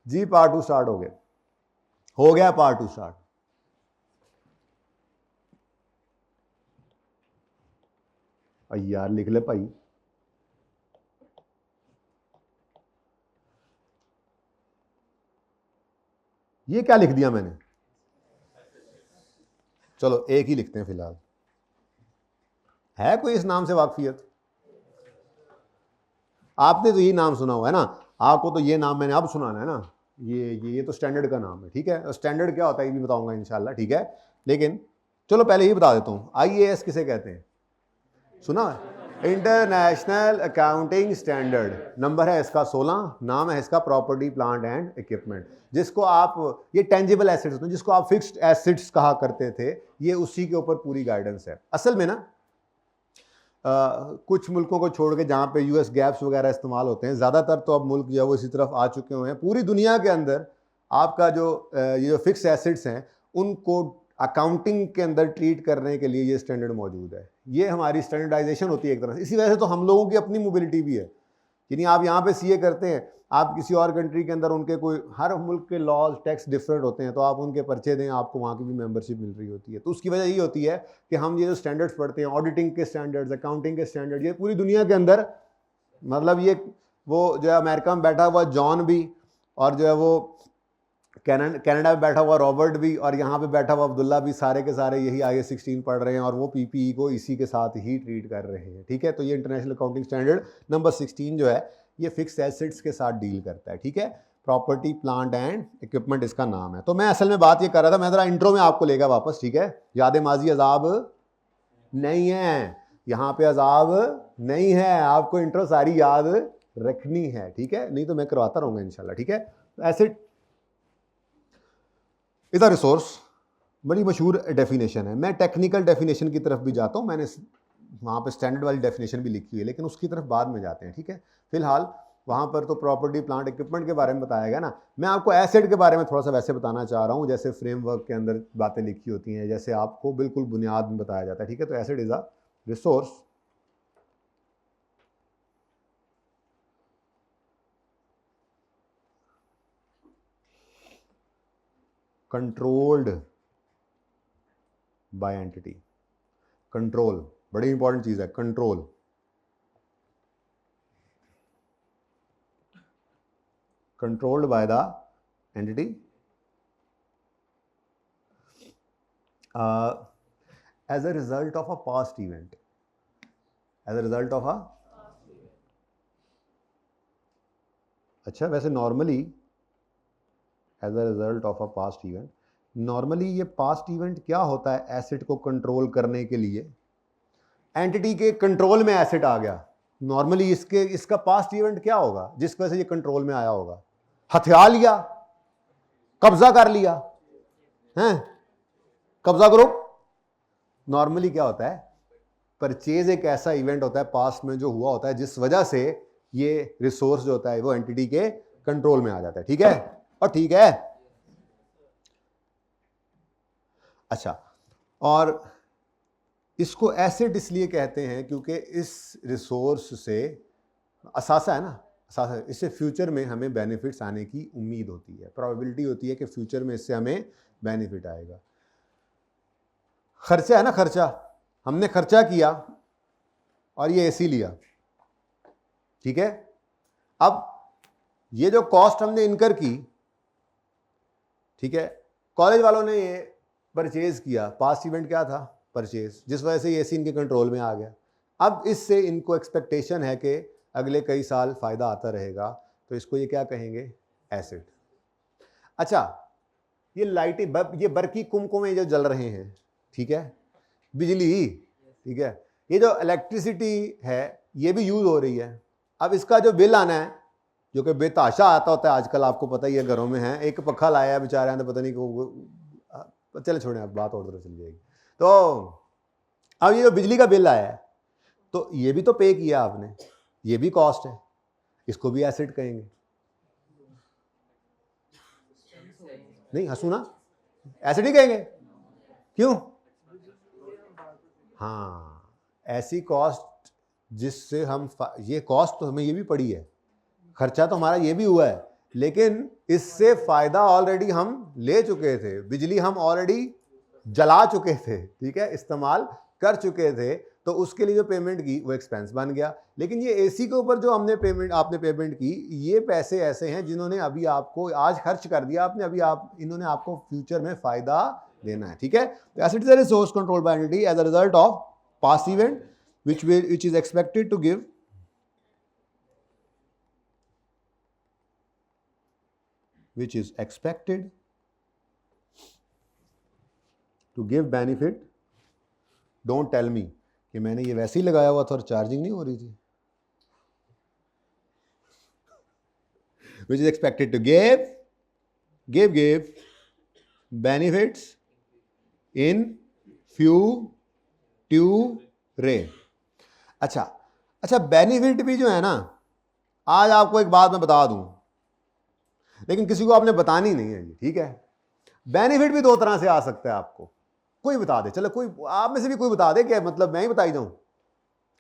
जी part 2 start हो गया part 2 start. यार लिख ले भाई, ये क्या लिख दिया मैंने? चलो एक ही लिखते हैं फिलहाल। है कोई इस नाम से वाकफियत? आपने तो ये नाम सुना हुआ है ना, आपको तो ये नाम मैंने अब सुनाना है ना। ये तो स्टैंडर्ड का नाम है, ठीक है। स्टैंडर्ड क्या होता है ये भी बताऊंगा इंशाल्लाह, ठीक है। लेकिन चलो पहले ये बता देता हूँ, IAS किसे कहते हैं? सुना है? International accounting standard. नंबर है इसका 16, नाम है इसका प्रॉपर्टी प्लांट एंड इक्विपमेंट। जिसको आप, ये टेंजिबल एसेट्स होते हैं, जिसको आप फिक्स्ड एसेट्स कहा करते थे, ये उसी के ऊपर पूरी गाइडेंस है। असल में ना कुछ मुल्कों को छोड़ के जहाँ पे US गैप्स वगैरह इस्तेमाल होते हैं, ज़्यादातर तो अब मुल्क जो है वो इसी तरफ आ चुके हुए हैं। पूरी दुनिया के अंदर आपका जो ये जो फिक्स एसेट्स हैं उनको अकाउंटिंग के अंदर ट्रीट करने के लिए ये स्टैंडर्ड मौजूद है। ये हमारी स्टैंडर्डाइजेशन होती है एक तरह से। इसी वजह से तो हम लोगों की अपनी मोबिलिटी भी है। यानी आप यहाँ पे CA करते हैं, आप किसी और कंट्री के अंदर उनके कोई, हर मुल्क के लॉज टैक्स डिफरेंट होते हैं, तो आप उनके पर्चे दें, आपको वहाँ की भी मेंबरशिप मिल रही होती है। तो उसकी वजह ये होती है कि हम ये जो स्टैंडर्ड्स पढ़ते हैं, ऑडिटिंग के स्टैंडर्ड्स, अकाउंटिंग के स्टैंडर्ड, ये पूरी दुनिया के अंदर, मतलब ये वो जो है अमेरिका में बैठा हुआ जॉन भी, और जो है वो कनाडा में बैठा हुआ रॉबर्ट भी, और यहाँ पे बैठा हुआ अब्दुल्ला भी, सारे के सारे यही IAS 16 पढ़ रहे हैं और वो PPE को इसी के साथ ही ट्रीट कर रहे हैं, ठीक है। तो ये इंटरनेशनल अकाउंटिंग स्टैंडर्ड नंबर 16 जो है ये फिक्स एसेट्स के साथ डील करता है, ठीक है। प्रॉपर्टी प्लांट एंड इक्विपमेंट इसका नाम है। तो मैं असल में बात ये कर रहा था, मैं जरा इंट्रो में आपको लेगा वापस, ठीक है। याद माजी अजाब नहीं है, यहाँ पे अजाब नहीं है, आपको इंट्रो सारी याद रखनी है, ठीक है। नहीं तो मैं करवाता रहूंगा इंशाल्लाह, ठीक है। एसेट इज अ रिसोर्स, बड़ी मशहूर डेफिनेशन है। मैं टेक्निकल डेफिनेशन की तरफ भी जाता हूँ, मैंने वहाँ पे स्टैंडर्ड वाली डेफिनेशन भी लिखी हुई है, लेकिन उसकी तरफ बाद में जाते हैं, ठीक है। फिलहाल वहाँ पर तो प्रॉपर्टी प्लांट इक्विपमेंट के बारे में बताया गया ना। मैं आपको एसेट के बारे में थोड़ा सा वैसे बताना चाह रहा हूँ, जैसे फ्रेमवर्क के अंदर बातें लिखी होती हैं, जैसे आपको बिल्कुल बुनियाद में बताया जाता है, ठीक है। तो asset is a resource controlled by entity. Control बड़ी इंपॉर्टेंट चीज है, control. controlled by the entity as a result of a past event, as a result of a अच्छा वैसे normally as a result of a past event, normally ये past event क्या होता है? Asset को कंट्रोल करने के लिए एंटिटी के कंट्रोल में एसेट आ गया, नॉर्मली इसका पास्ट इवेंट क्या होगा जिस वजह से ये कंट्रोल में आया होगा? हथियार लिया, कब्जा कर लिया, हैं? कब्जा करो। नॉर्मली क्या होता है? परचेज एक ऐसा इवेंट होता है पास्ट में जो हुआ होता है, जिस वजह से ये रिसोर्स जो होता है वो एंटिटी के कंट्रोल में आ जाता है, ठीक है। और ठीक है, अच्छा। और इसको एसेट इसलिए कहते हैं क्योंकि इस रिसोर्स से असासा है ना, असासा, इससे फ्यूचर में हमें बेनिफिट्स आने की उम्मीद होती है, प्रोबेबिलिटी होती है कि फ्यूचर में इससे हमें बेनिफिट आएगा। खर्चा है ना, खर्चा, हमने खर्चा किया और ये AC लिया, ठीक है। अब ये जो कॉस्ट हमने इनकर की, ठीक है, कॉलेज वालों ने ये परचेज किया, पास्ट इवेंट क्या था? परचेज, जिस वजह से ये AC इनके कंट्रोल में आ गया। अब इससे इनको एक्सपेक्टेशन है कि अगले कई साल फायदा आता रहेगा, तो इसको ये क्या कहेंगे? एसेट। अच्छा, ये लाइटें, ये बरकी कुमकुमे जो जल रहे हैं, ठीक है, बिजली, ठीक है, ये जो इलेक्ट्रिसिटी है ये भी यूज हो रही है। अब इसका जो बिल आना है, जो कि बेताशा आता होता है आजकल, आपको पता ही है, घरों में है, एक पखा लाया है बेचारे ने, पता नहीं को, चले छोड़ें, अब बात और तरह चल जाएगी। तो अब ये जो बिजली का बिल आया है, तो ये भी तो पे किया आपने, ये भी कॉस्ट है, इसको भी एसेट कहेंगे। नहीं हंसू ना, एसेट ही कहेंगे, क्यों? हाँ, ऐसी कॉस्ट जिससे हम, ये कॉस्ट तो हमें ये भी पड़ी है, खर्चा तो हमारा ये भी हुआ है, लेकिन इससे फायदा ऑलरेडी हम ले चुके थे, बिजली हम ऑलरेडी जला चुके थे, ठीक है, इस्तेमाल कर चुके थे, तो उसके लिए जो पेमेंट की वो एक्सपेंस बन गया। लेकिन ये एसी के ऊपर जो आपने पेमेंट की, ये पैसे ऐसे हैं जिन्होंने अभी आपको आज खर्च कर दिया आपने, अभी इन्होंने आपको फ्यूचर में फायदा देना है, ठीक है। Asset is a resource control by entity as a result of past event which is expected to give benefit. Don't tell me कि मैंने ये वैसे ही लगाया हुआ था और चार्जिंग नहीं हो रही थी। Which is expected to give benefits in future. अच्छा, बेनिफिट भी जो है ना, आज आपको एक बात मैं बता दूं, लेकिन किसी को आपने बतानी नहीं है, ठीक है। बेनिफिट भी दो तरह से आ सकता है आपको, कोई बता दे, चलो कोई आप में से भी कोई बता दे, क्या मतलब मैं ही बताई जाऊं?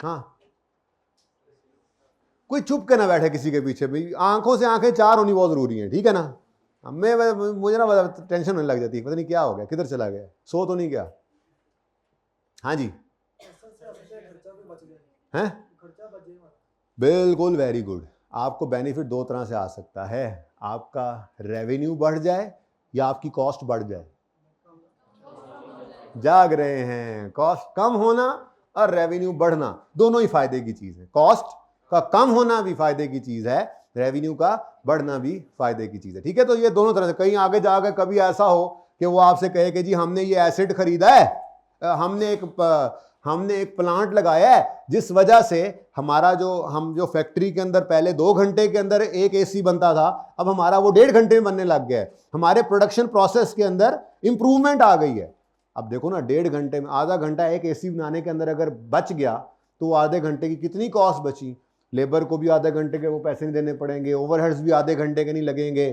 हाँ, कोई चुप के ना बैठे किसी के पीछे, भाई आंखों से आंखें चार होनी बहुत जरूरी है, ठीक है ना। मुझे ना टेंशन होने लग जाती है, पता नहीं क्या हो गया, किधर चला गया, सो तो नहीं गया? हाँ जी, हैं? बिल्कुल, वेरी गुड। आपको बेनिफिट दो तरह से आ सकता है, आपका रेवेन्यू बढ़ जाए या आपकी कॉस्ट बढ़ जाए। जाग रहे हैं, कॉस्ट कम होना और रेवेन्यू बढ़ना दोनों ही फायदे की चीज है। कॉस्ट का कम होना भी फायदे की चीज है, रेवेन्यू का बढ़ना भी फायदे की चीज है, ठीक है। तो ये दोनों तरह से, कहीं आगे जाकर कभी ऐसा हो कि वो आपसे कहे कि जी हमने ये एसेट खरीदा है, हमने एक प्लांट लगाया है, जिस वजह से हमारा जो फैक्ट्री के अंदर पहले 2 घंटे के अंदर एक एसी बनता था, अब हमारा वो 1.5 घंटे में बनने लग गया है। हमारे प्रोडक्शन प्रोसेस के अंदर इंप्रूवमेंट आ गई है। अब देखो ना, 1.5 घंटे में आधा घंटा एक एसी बनाने के अंदर अगर बच गया, तो आधे घंटे की कितनी कॉस्ट बची। लेबर को भी आधे घंटे के वो पैसे नहीं देने पड़ेंगे, ओवरहेड्स भी आधे घंटे के नहीं लगेंगे,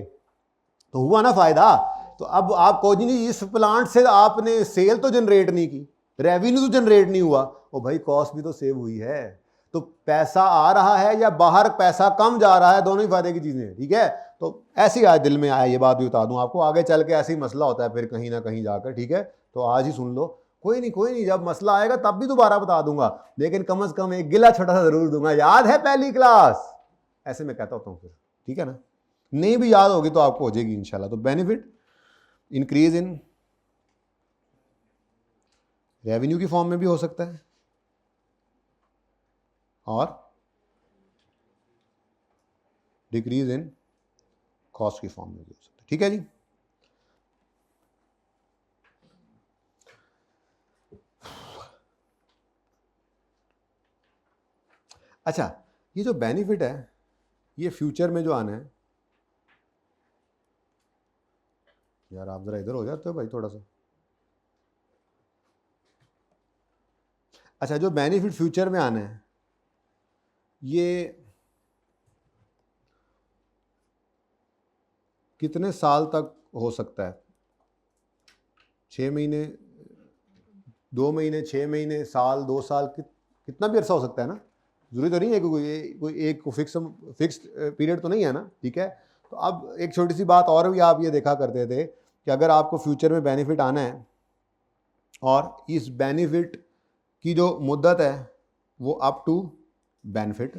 तो हुआ ना फायदा। तो अब आप कहो जी इस प्लांट से आपने सेल तो जनरेट नहीं की, रेवेन्यू तो जनरेट नहीं हुआ, ओ भाई कॉस्ट भी तो सेव हुई है। तो पैसा आ रहा है या बाहर पैसा कम जा रहा है, दोनों ही फायदे की चीजें हैं, ठीक है। तो ऐसी आज दिल में आया, ये बात भी बता दूं आपको, आगे चल के ऐसे ही मसला होता है फिर कहीं ना कहीं जाकर, ठीक है। तो आज ही सुन लो, कोई नहीं, जब मसला आएगा तब भी दोबारा बता दूंगा, लेकिन कम से कम एक गिला छोटा सा जरूर दूंगा, याद है पहली क्लास, ऐसे मैं कहता होता हूँ फिर, ठीक है ना। नहीं भी याद होगी तो आपको हो जाएगी इंशाल्लाह। तो बेनिफिट इंक्रीज इन रेवेन्यू की फॉर्म में भी हो सकता है और डिक्रीज इन कॉस्ट की फॉर्म में भी हो सकता है, ठीक है जी। अच्छा, ये जो बेनिफिट है ये फ्यूचर में जो आना है, यार आप जरा इधर हो जाते हो भाई थोड़ा सा। अच्छा, जो बेनिफिट फ्यूचर में आना है ये कितने साल तक हो सकता है? 6 महीने, 2 महीने, 6 महीने, साल, 2 साल, कितना भी अरसा हो सकता है ना। जरूरी तो नहीं है कि कोई एक फिक्स्ड पीरियड तो नहीं है ना, ठीक है। तो अब एक छोटी सी बात और भी आप ये देखा करते थे कि अगर आपको फ्यूचर में बेनिफिट आना है और इस बेनिफिट की जो मुद्दत है वो अप टू बेनिफिट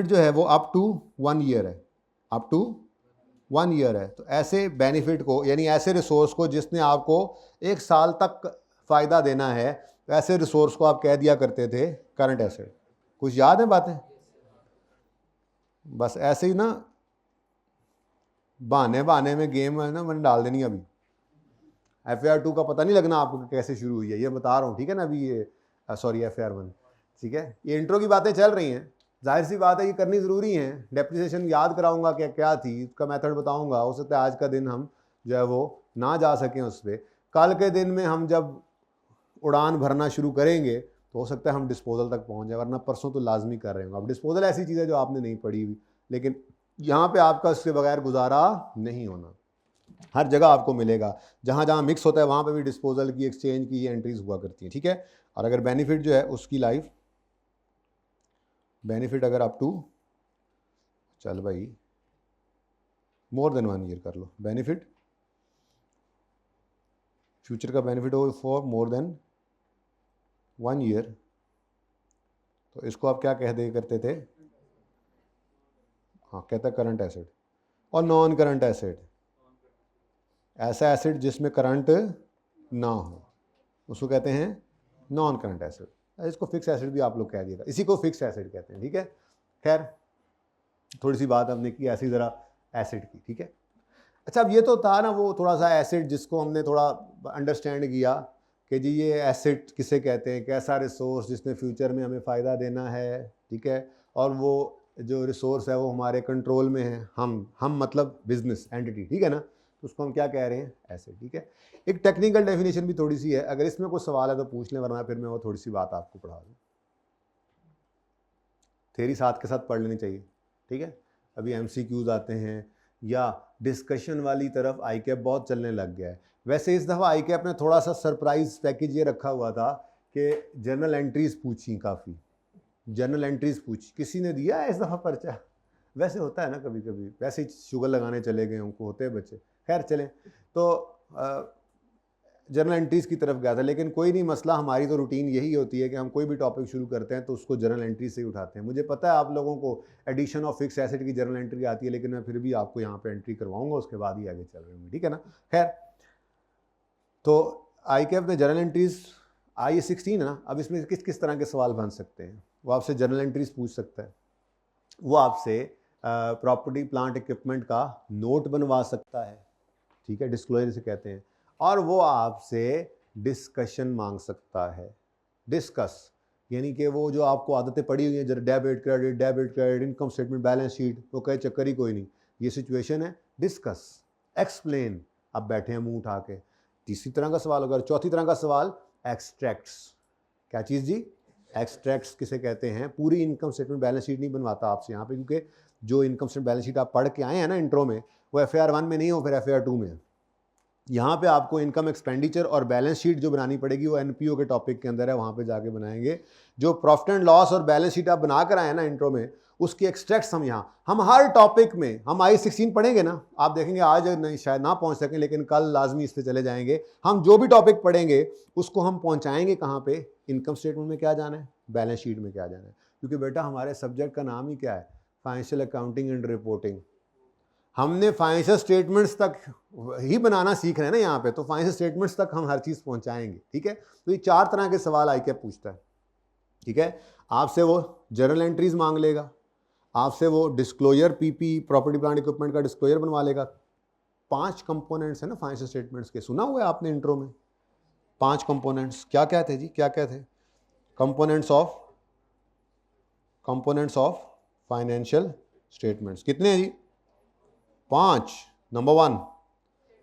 जो है वो अप टू 1 ईयर है, अप टू 1 ईयर है। तो ऐसे बेनिफिट को, यानी ऐसे रिसोर्स को जिसने आपको 1 साल तक फायदा देना है, तो ऐसे रिसोर्स को आप कह दिया करते थे करंट एसेट। कुछ याद है बातें? बस ऐसे ही ना, बहाने में गेम है ना मैंने डाल देनी। अभी FAR 2 का पता नहीं लगना आपको कैसे शुरू हुई है, ये बता रहा हूँ, ठीक है ना। अभी ये सॉरी FAR 1, ठीक है। ये इंट्रो की बातें चल रही हैं, जाहिर सी बात है ये करनी ज़रूरी है। डेप्रिसिएशन याद कराऊंगा क्या थी, उसका मेथड बताऊंगा। हो सकता है आज का दिन हम जो है वो ना जा सकें उस पर, कल के दिन में हम जब उड़ान भरना शुरू करेंगे तो हो सकता है हम डिस्पोजल तक पहुंच जाए, वरना परसों तो लाजमी कर रहे होंगे। अब डिस्पोजल ऐसी चीज़ है जो आपने नहीं पढ़ी हुई, लेकिन यहाँ पे आपका उसके बगैर गुजारा नहीं होना। हर जगह आपको मिलेगा, जहाँ जहाँ मिक्स होता है वहाँ पे भी डिस्पोजल की, एक्सचेंज की ये एंट्रीज हुआ करती हैं, ठीक है। और अगर बेनिफिट जो है उसकी लाइफ, बेनिफिट अगर अप टू चल भाई मोर देन 1 ईयर कर लो, बेनिफिट फ्यूचर का बेनिफिट हो फॉर मोर देन 1 ईयर, तो इसको आप क्या कह दे करते थे? हाँ, कहता करंट एसेट। और नॉन करंट एसेट, ऐसा एसेट जिसमें करंट ना हो उसको कहते हैं नॉन करंट एसेट। इसको फिक्स एसेट भी आप लोग कह दिएगा, इसी को फिक्स एसेट कहते हैं, ठीक है। खैर थोड़ी सी बात हमने की ऐसी ज़रा एसेट की, ठीक है। अच्छा, अब ये तो था ना वो थोड़ा सा एसेट जिसको हमने थोड़ा अंडरस्टैंड किया कि जी ये एसेट किसे कहते हैं, कैसा रिसोर्स जिसने फ्यूचर में हमें फ़ायदा देना है, ठीक है। और वो जो रिसोर्स है वो हमारे कंट्रोल में है, हम मतलब बिजनेस एंटिटी, ठीक है ना, तो उसको हम क्या कह रहे हैं? एसेट, ठीक है। एक टेक्निकल डेफिनेशन भी थोड़ी सी है, अगर इसमें कोई सवाल है तो पूछ लें, वरना फिर मैं वो थोड़ी सी बात आपको पढ़ा दूँ। थेरी साथ के साथ पढ़ लेनी चाहिए, ठीक है। अभी MCQs आते हैं या डिस्कशन वाली तरफ ICAP बहुत चलने लग गया है। वैसे इस दफ़ा ICAP ने थोड़ा सा सरप्राइज पैकेज ये रखा हुआ था कि जर्नल एंट्रीज पूछी, काफ़ी जर्नल एंट्रीज पूछी। किसी ने दिया है इस दफ़ा पर्चा? वैसे होता है ना कभी कभी, वैसे ही शुगर लगाने चले गए, उनको होते हैं बच्चे। खैर चलें, तो जर्नल एंट्रीज़ की तरफ गया था, लेकिन कोई नहीं मसला, हमारी तो रूटीन यही होती है कि हम कोई भी टॉपिक शुरू करते हैं तो उसको जर्नल एंट्री से ही उठाते हैं। मुझे पता है आप लोगों को एडिशन ऑफ फिक्स एसेट की जर्नल एंट्री आती है, लेकिन मैं फिर भी आपको यहाँ पे एंट्री करवाऊंगा, उसके बाद ही आगे चल रहे हैं, ठीक है ना। खैर, तो ICAP ने जर्नल एंट्रीज IE16 है ना, अब इसमें किस किस तरह के सवाल बन सकते हैं? वो आपसे जर्नल एंट्रीज पूछ सकता है, वो आपसे प्रॉपर्टी प्लांट इक्विपमेंट का नोट बनवा सकता है, ठीक है, डिस्क्लोजर से कहते हैं। और वो आपसे डिस्कशन मांग सकता है, डिस्कस, यानी कि वो जो आपको आदतें पड़ी हुई हैं, जरा debit credit, income statement, balance sheet, वो कहे चक्कर ही कोई नहीं, ये सिचुएशन है, डिस्कस, एक्सप्लेन। अब बैठे हैं मुंह उठा के। तीसरी तरह का सवाल होगा, चौथी तरह का सवाल एक्सट्रैक्ट्स। क्या चीज़ जी? एक्सट्रैक्ट्स किसे कहते हैं? पूरी इनकम स्टेटमेंट बैलेंस शीट नहीं बनवाता आपसे यहाँ पे, क्योंकि जो इनकम स्टेटमेंट बैलेंस शीट आप पढ़ के आए हैं ना इंट्रो में, वो FAR 1 में नहीं हो, फिर FAR 2 में। यहाँ पे आपको इनकम एक्सपेंडिचर और बैलेंस शीट जो बनानी पड़ेगी वो NPO के टॉपिक के अंदर है, वहाँ पे जाके बनाएंगे। जो प्रॉफिट एंड लॉस और बैलेंस शीट आप बना कर आए ना इंट्रो में, उसकी एक्सट्रैक्ट्स हम हर टॉपिक में हम I16 पढ़ेंगे ना, आप देखेंगे आज नहीं शायद ना पहुँच सकें, लेकिन कल लाजमी इस पर चले जाएंगे। हम जो भी टॉपिक पढ़ेंगे उसको हम पहुँचाएंगे कहाँ पे? इनकम स्टेटमेंट में क्या जाना है, बैलेंस शीट में क्या जाना है, क्योंकि बेटा हमारे सब्जेक्ट का नाम ही क्या है? Financial accounting and reporting. हमने फाइनेंशियल स्टेटमेंट्स तक ही बनाना सीख रहे हैं ना यहाँ पे, तो फाइनेंशियल स्टेटमेंट्स तक हम हर चीज़ पहुँचाएंगे, ठीक है। तो ये 4 तरह के सवाल ICAP पूछता है, ठीक है। आपसे वो जर्नल एंट्रीज मांग लेगा, आपसे वो disclosure PP property plant equipment का डिस्क्लोजर बनवा लेगा। 5 कंपोनेंट्स है ना फाइनेंशियल स्टेटमेंट्स के, सुना हुआ है आपने इंट्रो में? 5 कंपोनेंट्स क्या क्या थे जी, क्या क्या थे? कंपोनेंट्स ऑफ फाइनेंशियल स्टेटमेंट्स कितने हैं जी? 5। Number 1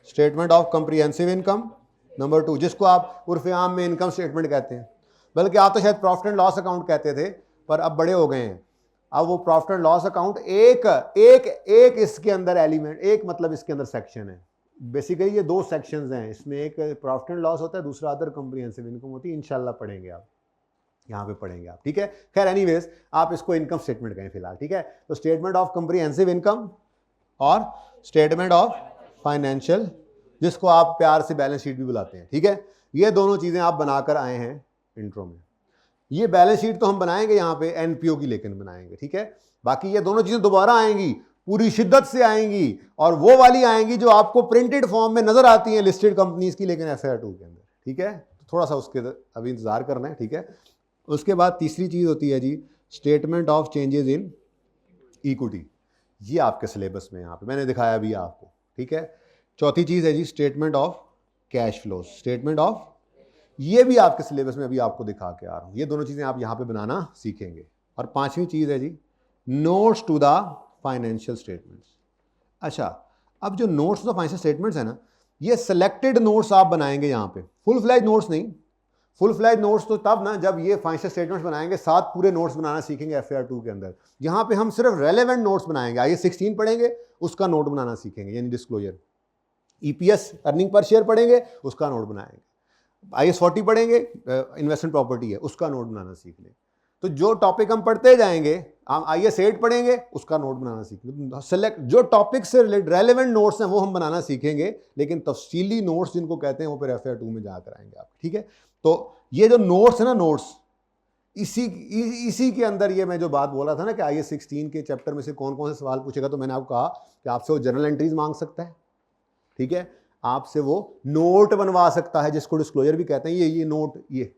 statement of comprehensive income, number 2 जिसको आप उर्फ आम में इनकम स्टेटमेंट कहते हैं, बल्कि आप तो शायद प्रॉफिट एंड लॉस अकाउंट कहते थे, पर अब बड़े हो गए हैं, अब वो प्रॉफिट एंड लॉस अकाउंट एक इसके अंदर एलिमेंट, एक मतलब इसके अंदर सेक्शन है। बेसिकली ये 2 सेक्शंस हैं इसमें, एक प्रॉफिट एंड लॉस होता है, दूसरा अदर कंप्रीहेंसिव इनकम होती है। इंशाल्लाह पढ़ेंगे आप, यहाँ पे पढ़ेंगे आप, ठीक है। खैर एनीवेज आप इसको इनकम स्टेटमेंट कहें फिलहाल, ठीक है। तो स्टेटमेंट ऑफ कंप्रीहेंसिव इनकम और स्टेटमेंट ऑफ फाइनेंशियल, जिसको आप प्यार से बैलेंस शीट भी बुलाते हैं, ठीक है। ये दोनों चीजें आप बनाकर आए हैं इंट्रो में। ये बैलेंस शीट तो हम बनाएंगे यहाँ पे NPO की, लेकिन बनाएंगे, ठीक है। बाकी ये दोनों चीजें दोबारा आएंगी, पूरी शिद्दत से आएंगी, और वो वाली आएंगी जो आपको प्रिंटेड फॉर्म में नजर आती हैं लिस्टेड कंपनीज की, लेकिन FAR 2 के अंदर, ठीक है। तो थोड़ा सा उसके अभी इंतजार करना है, ठीक है। उसके बाद तीसरी चीज होती है जी statement of changes in equity. ये आपके सिलेबस में यहाँ पे मैंने दिखाया भी आपको, ठीक है। चौथी चीज है जी statement of cash flow, statement of, ये भी आपके सिलेबस में अभी आपको दिखा के आ रहा हूँ। ये दोनों चीजें आप यहाँ पे बनाना सीखेंगे। और 5वीं चीज है जी notes to the financial statements. अच्छा, अब जो notes to the financial statements है ना, ये सिलेक्टेड नोट्स आप बनाएंगे यहाँ पे, फुल फ्लैज नोट्स नहीं। फुल फ्लैज नोट्स तो तब ना जब ये फाइनेंशियल स्टेटमेंट्स बनाएंगे, 7 पूरे नोट्स बनाना सीखेंगे FAR 2 के अंदर। यहाँ पे हम सिर्फ रेलेवेंट नोट्स बनाएंगे। IE16 पढ़ेंगे, उसका नोट बनाना सीखेंगे, यानी disclosure. EPS earning per share पढ़ेंगे, उसका नोट बनाएंगे। IS 40 पढ़ेंगे, इन्वेस्टमेंट प्रॉपर्टी है, उसका नोट बनाना सीख लें। तो जो टॉपिक हम पढ़ते जाएंगे, हम IAS 8 पढ़ेंगे, उसका नोट बनाना सीखेंगे। सेलेक्ट जो टॉपिक से रेलेवेंट नोट्स हैं वो हम बनाना सीखेंगे, लेकिन तफसीली नोट्स जिनको कहते हैं वो फिर FAR 2 में जाकर आएंगे आप, ठीक है। तो ये जो नोट्स है ना, नोट्स, इसी के अंदर ये मैं जो बात बोला था ना कि IAS 16 के चैप्टर में से कौन कौन से सवाल पूछेगा, तो मैंने आपको कहा कि आपसे वो जर्नल एंट्रीज मांग सकता है, ठीक है, आपसे वो नोट बनवा सकता है जिसको डिस्क्लोजर भी कहते हैं। ये नोट ये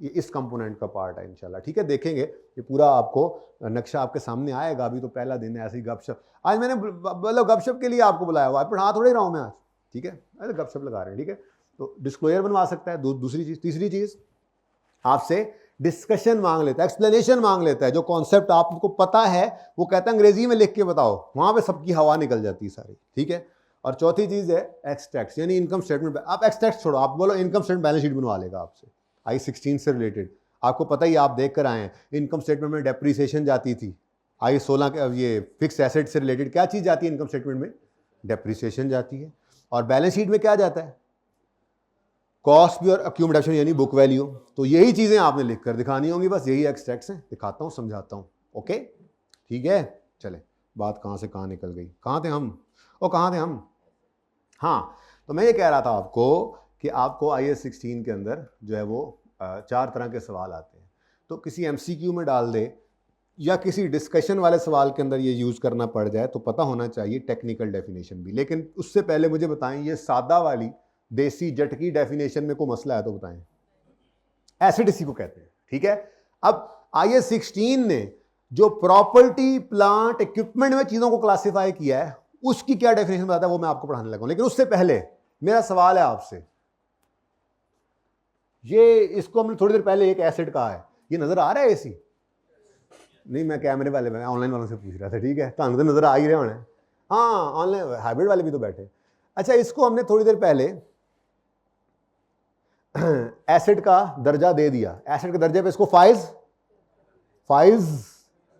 इस कंपोनेंट का पार्ट है इंशाल्लाह, ठीक है। देखेंगे ये पूरा आपको नक्शा आपके सामने आएगा। अभी तो पहला दिन है, ऐसी गपशप आज मैंने मतलब गपशप के लिए आपको बुलाया हुआ है, पढ़ा थोड़ी रहा हूँ मैं आज, ठीक है, अरे गपशप लगा रहे हैं, ठीक है। तो डिस्क्लोजर बनवा सकता है। दूसरी चीज, तीसरी चीज आपसे डिस्कशन मांग लेता है, एक्सप्लेनेशन मांग लेता है। जो कॉन्सेप्ट आपको पता है वो कहता है अंग्रेजी में लिख के बताओ, वहां पे सबकी हवा निकल जाती है सारी, ठीक है। और चौथी चीज है एक्सट्रैक्ट, यानी इनकम स्टेटमेंट। आप एक्सट्रैक्ट छोड़ो, आप बोलो इनकम स्टेटमेंट बैलेंस शीट बनवा लेगा आपसे IAS 16 से रिलेटेड। आपको पता ही, आप देख कर आए हैं इनकम स्टेटमेंट में डेप्रीसिएशन जाती थी। IAS 16 के ये फिक्स एसेट से रिलेटेड क्या चीज जाती है इनकम स्टेटमेंट में? डेप्रीसिएशन जाती है। और बैलेंस शीट में क्या जाता है? कॉस्ट भी और अक्यूमुलेशन यानी बुक वैल्यू। तो यही चीजें आपने लिख कर दिखानी होंगी, बस यही एक्सट्रैक्ट्स हैं, दिखाता हूं, समझाता हूं, ओके, ठीक है। चले, बात कहां से कहां निकल गई, कहां थे हम? हाँ, तो मैं ये कह रहा था आपको कि आपको IAS 16 के अंदर जो है वो 4 तरह के सवाल आते हैं। तो किसी MCQ में डाल दे या किसी डिस्कशन वाले सवाल के अंदर ये यूज करना पड़ जाए तो पता होना चाहिए टेक्निकल डेफिनेशन भी। लेकिन उससे पहले मुझे बताएं, ये सादा वाली देसी जटकी डेफिनेशन में कोई मसला है तो बताएं। एसिड इसी को कहते हैं, ठीक है। अब IAS 16 ने जो प्रॉपर्टी प्लांट इक्विपमेंट में चीजों को क्लासिफाई किया है उसकी क्या डेफिनेशन बताता है वो मैं आपको पढ़ाने लगा हूं। लेकिन उससे पहले मेरा सवाल है आपसे, ये इसको हमने थोड़ी देर पहले एक एसिड कहा है, ये नजर आ रहा है एसी? नहीं, मैं कैमरे वाले में ऑनलाइन वालों से पूछ रहा था, ठीक है, तो नजर आ ही रहे होने। हाँ, ऑनलाइन हाइब्रिड वाले भी तो बैठे। अच्छा, इसको हमने थोड़ी देर पहले एसिड का दर्जा दे दिया, एसिड के दर्जे पे इसको फाइल्स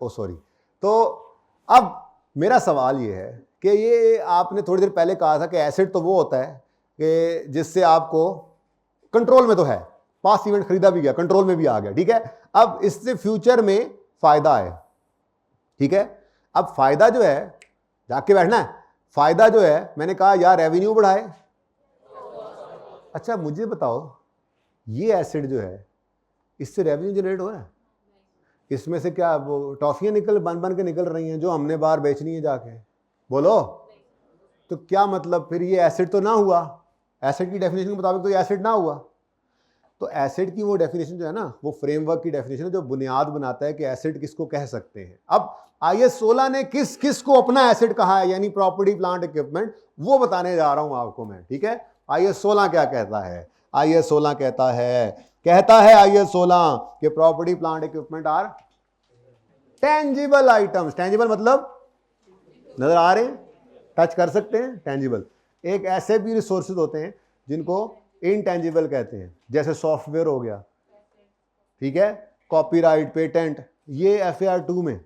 ओ सॉरी। तो अब मेरा सवाल ये है कि ये आपने थोड़ी देर पहले कहा था कि एसिड तो वो होता है कि जिससे आपको कंट्रोल में तो है, पास इवेंट खरीदा भी गया, कंट्रोल में भी आ गया, ठीक है। अब इससे फ्यूचर में फायदा है, ठीक है। अब फायदा जो है, जाके बैठना है, फायदा जो है, मैंने कहा यार रेवेन्यू बढ़ाए। अच्छा मुझे बताओ, ये एसिड जो है इससे रेवेन्यू जनरेट हो रहा है? इसमें से क्या वो टॉफियां बन के निकल रही हैं जो हमने बाहर बेचनी है जाके? बोलो, तो क्या मतलब फिर ये एसिड तो ना हुआ? एसिड की डेफिनेशन के मुताबिक तो ये एसिड ना हुआ। तो एसिड की वो डेफिनेशन जो है ना, वो फ्रेमवर्क की डेफिनेशन है जो बुनियाद बनाता है कि एसिड किसको कह सकते हैं। अब IAS 16 ने किस किस को अपना एसिड कहा है, यानी प्रॉपर्टी प्लांट इक्विपमेंट, वो बताने जा रहा हूं आपको मैं, ठीक है। IAS 16 क्या कहता है? IAS 16 कहता है IAS 16 कि property plant equipment are tangible items. Tangible मतलब नजर आ रहे हैं, टच कर सकते हैं, टेंजिबल। एक ऐसे भी रिसोर्सेज होते हैं जिनको इनटेंजिबल कहते हैं, जैसे सॉफ्टवेयर हो गया, ठीक है, कॉपीराइट, पेटेंट। ये FAR 2 में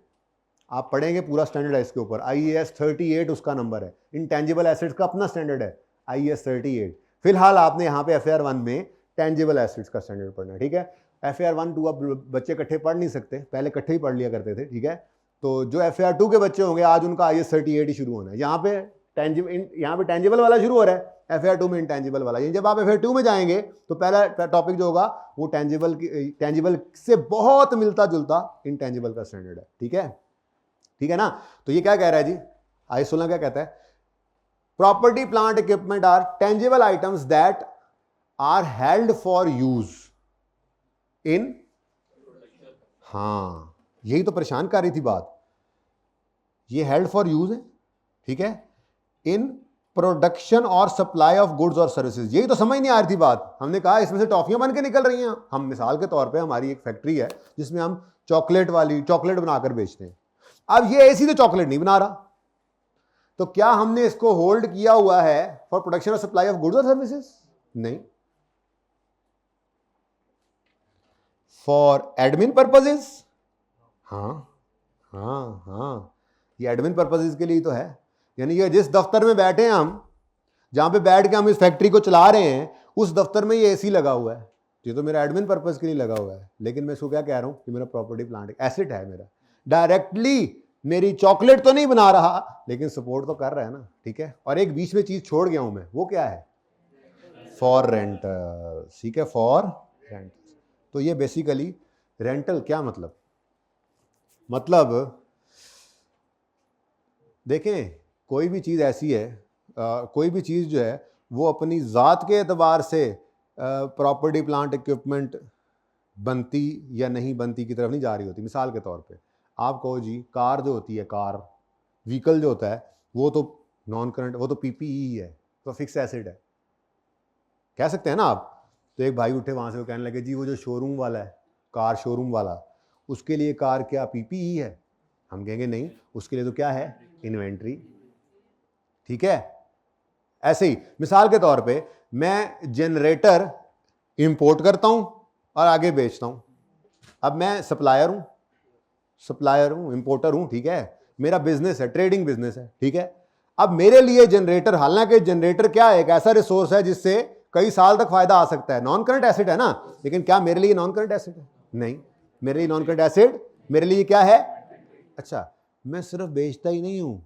आप पढ़ेंगे, पूरा स्टैंडर्ड है इसके ऊपर, IAS 38 उसका नंबर है। इनटेंजिबल एसेट्स का अपना स्टैंडर्ड है IAS 38। फिलहाल आपने यहाँ पे FAR 1 में टेंजिबल एसेट्स का स्टैंडर्ड पढ़ना है, ठीक है। FAR 1 2 अब बच्चे इकट्ठे पढ़ नहीं सकते, पहले इकट्ठे ही पढ़ लिया करते थे, ठीक है। तो जो FAR 2 के बच्चे होंगे आज उनका IAS 38 ही शुरू होना है। यहाँ पे टेंजिबल वाला शुरू हो रहा है, FAR 2 में इंटेंजिबल वाला। जब आप FAR 2 में जाएंगे तो पहला टॉपिक जो होगा वो टेंजिबल से बहुत मिलता जुलता इंटेंजिबल का स्टैंडर्ड है, ठीक है, ठीक है ना। तो ये क्या कह रहा है जी, IAS 16 क्या कहता है? Property plant equipment are tangible items that are held for use in, हाँ यही तो परेशान कर रही थी बात, ये हेल्ड फॉर यूज है, ठीक है, इन प्रोडक्शन और सप्लाई ऑफ गुड्स और सर्विसेज। यही तो समझ नहीं आ रही थी बात। हमने कहा इसमें से टॉफियां बन के निकल रही हैं। हम मिसाल के तौर पे हमारी एक फैक्ट्री है जिसमें हम चॉकलेट बनाकर बेचते हैं। अब ये ऐसी तो चॉकलेट नहीं बना रहा, तो क्या हमने इसको होल्ड किया हुआ है फॉर प्रोडक्शन और सप्लाई ऑफ गुड्स और सर्विसेज? नहीं, फॉर एडमिन पर्पसेस। हाँ, ये एडमिन पर्पसेस के लिए तो है। यानी ये जिस दफ्तर में बैठे हैं हम, जहां पे बैठ के हम इस फैक्ट्री को चला रहे हैं, उस दफ्तर में ये AC लगा हुआ है, ये तो मेरा एडमिन पर्पस के लिए लगा हुआ है, लेकिन मैं इसको क्या कह रहा हूँ कि मेरा प्रॉपर्टी प्लांट एसेट है मेरा। डायरेक्टली मेरी चॉकलेट तो नहीं बना रहा, लेकिन सपोर्ट तो कर रहा है ना, ठीक है। और एक बीच में चीज छोड़ गया हूं मैं, वो क्या है? फॉर रेंटल, ठीक है, फॉर रेंटल। तो ये बेसिकली रेंटल क्या मतलब देखें, कोई भी चीज ऐसी है, कोई भी चीज जो है वो अपनी जात के एतबार से प्रॉपर्टी प्लांट इक्विपमेंट बनती या नहीं बनती की तरफ नहीं जा रही होती। मिसाल के तौर पे आप कहो जी कार जो होती है, कार व्हीकल जो होता है, वो तो नॉन करंट, वो तो पीपीई है, तो फिक्स एसेट है, कह सकते हैं ना आप। तो एक भाई उठे वहां से, वो कहने लगे जी वो जो शोरूम वाला है, कार शोरूम वाला, उसके लिए कार क्या पीपीई है? हम कहेंगे नहीं, उसके लिए तो क्या है? इन्वेंट्री, ठीक है। ऐसे ही मिसाल के तौर पे मैं जनरेटर इंपोर्ट करता हूं और आगे बेचता हूं। अब मैं सप्लायर हूं, इंपोर्टर हूं, ठीक है, मेरा बिजनेस है, ट्रेडिंग बिजनेस है, ठीक है। अब मेरे लिए जनरेटर, हालांकि जनरेटर क्या है? एक ऐसा रिसोर्स है जिससे कई साल तक फायदा आ सकता है, नॉन करंट एसेट है ना, लेकिन क्या मेरे लिए नॉन करंट एसेट है? नहीं, मेरे लिए नॉन करंट एसेट मेरे लिए क्या है? अच्छा, मैं सिर्फ बेचता ही नहीं हूं,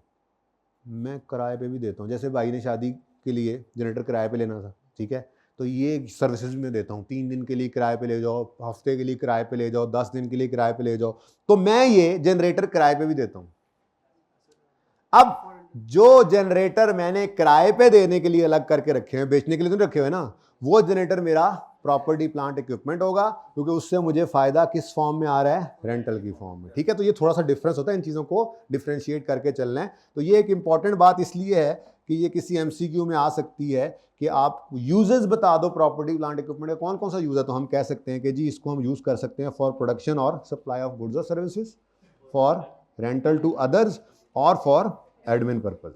मैं किराए पे भी देता हूं। जैसे भाई ने शादी के लिए जनरेटर किराए पे लेना था, ठीक है, तो ये सर्विसेज में देता हूं, 3 दिन के लिए किराए पे ले जाओ, हफ्ते के लिए किराए पे ले जाओ, 10 दिन के लिए किराए पे ले जाओ, तो मैं ये जनरेटर किराए पे भी देता हूं। अब जो जनरेटर मैंने किराए पे देने के लिए अलग करके रखे हैं, बेचने के लिए तो रखे हुए ना, वो जनरेटर मेरा प्रॉपर्टी प्लांट इक्विपमेंट होगा, क्योंकि उससे मुझे फायदा किस फॉर्म में आ रहा है? रेंटल की फॉर्म में, ठीक है। तो ये थोड़ा सा डिफरेंस होता है, इन चीजों को डिफरेंशिएट करके चलना है। तो ये एक इंपॉर्टेंट बात इसलिए है कि ये किसी एमसीक्यू में आ सकती है कि आप यूजेस बता दो प्रॉपर्टी प्लांट इक्विपमेंट का, कौन कौन सा यूज है। तो हम कह सकते हैं कि जी इसको हम यूज कर सकते हैं फॉर प्रोडक्शन और सप्लाई ऑफ गुड्स और services, for rental to others, और फॉर एडमिन पर्पज,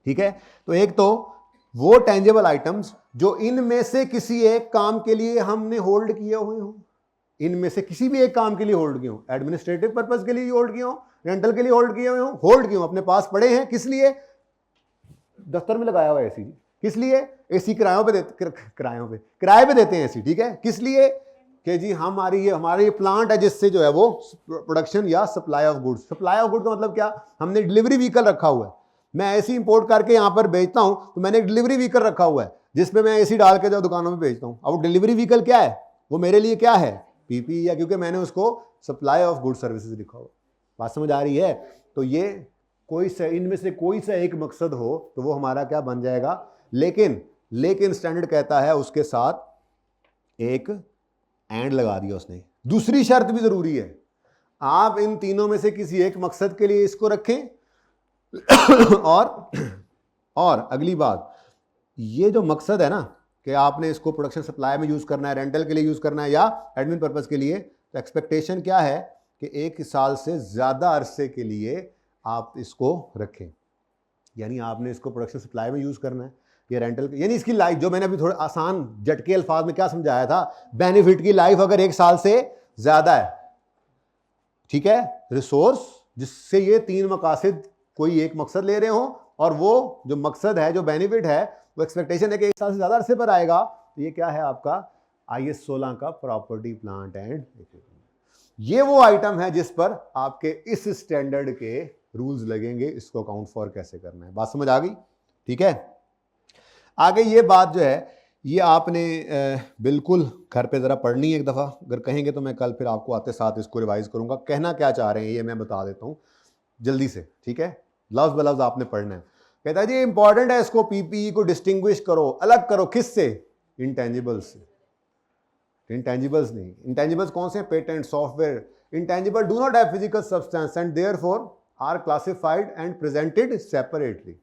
ठीक है। तो एक तो वो टेंजेबल आइटम्स जो इनमें से किसी एक काम के लिए हमने होल्ड किए हुए हो, इनमें से किसी भी एक काम के लिए होल्ड किए हो, एडमिनिस्ट्रेटिव पर्पस के लिए होल्ड किए हो, रेंटल के लिए होल्ड किए हुए हो, होल्ड किए हो, अपने पास पड़े हैं, किस लिए? दफ्तर में लगाया हुआ एसी, किस लिए? एसी किराए पे देते हैं एसी, ठीक है, किस लिए? कि जी हमारी प्लांट है जिससे जो है वो प्रोडक्शन या supply of goods. Supply of goods का मतलब क्या? हमने डिलीवरी व्हीकल रखा हुआ है, मैं एसी इंपोर्ट करके यहां पर बेचता हूं, तो मैंने एक डिलीवरी व्हीकल रखा हुआ है जिसमें मैं एसी डाल के जो दुकानों में बेचता हूं। अब डिलीवरी व्हीकल क्या है? वो मेरे लिए क्या है? पीपी, या क्योंकि मैंने उसको सप्लाई ऑफ गुड्स सर्विसेज लिखा हुआ। बात समझ आ रही है? तो ये इनमें से कोई सा एक मकसद हो तो वो हमारा क्या बन जाएगा? लेकिन स्टैंडर्ड कहता है उसके साथ एक एंड लगा दिया उसने, दूसरी शर्त भी जरूरी है, आप इन तीनों में से किसी एक मकसद के लिए इसको रखें। और अगली बात, ये जो मकसद है ना कि आपने इसको प्रोडक्शन सप्लाई में यूज करना है, रेंटल के लिए यूज करना है या एडमिन पर्पस के लिए, तो एक्सपेक्टेशन क्या है कि 1 साल से ज्यादा अरसे के लिए आप इसको रखें। यानी आपने इसको प्रोडक्शन सप्लाई में यूज करना है या रेंटल, यानी इसकी लाइफ, जो मैंने अभी थोड़े आसान झटके अल्फाज में क्या समझाया था, बेनिफिट की लाइफ अगर 1 साल से ज्यादा है, ठीक है, रिसोर्स जिससे ये 3 मकासद कोई एक मकसद ले रहे हो, और वो जो मकसद है, जो बेनिफिट है, वो एक्सपेक्टेशन है कि 1 साल से ज्यादा अरसे पर आएगा, तो ये क्या है आपका? IS 16 का प्रॉपर्टी प्लांट एंड इक्विपमेंट। ये वो आइटम है जिस पर आपके इस स्टैंडर्ड के रूल्स लगेंगे, इसको अकाउंट फॉर कैसे करना है। बात समझ आ गई? ठीक है। आगे ये बात जो है ये आपने बिल्कुल घर पे ज़रा पढ़नी है एक दफ़ा, अगर कहेंगे तो मैं कल फिर आपको आते साथ इसको रिवाइज करूंगा। कहना क्या चाह रहे हैं ये मैं बता देता हूँ जल्दी से, ठीक है, लफ्ज़ ब लफ्ज़ आपने पढ़ना है। कहता है जी इंपॉर्टेंट है, इसको पीपीई को डिस्टिंग्विश करो, अलग करो, किससे? इंटेंजिबल्स से। इंटेंजिबल्स नहीं, इंटेंजिबल्स कौन से? Patent, software. Intangible do not have physical substance and therefore are classified and presented separately.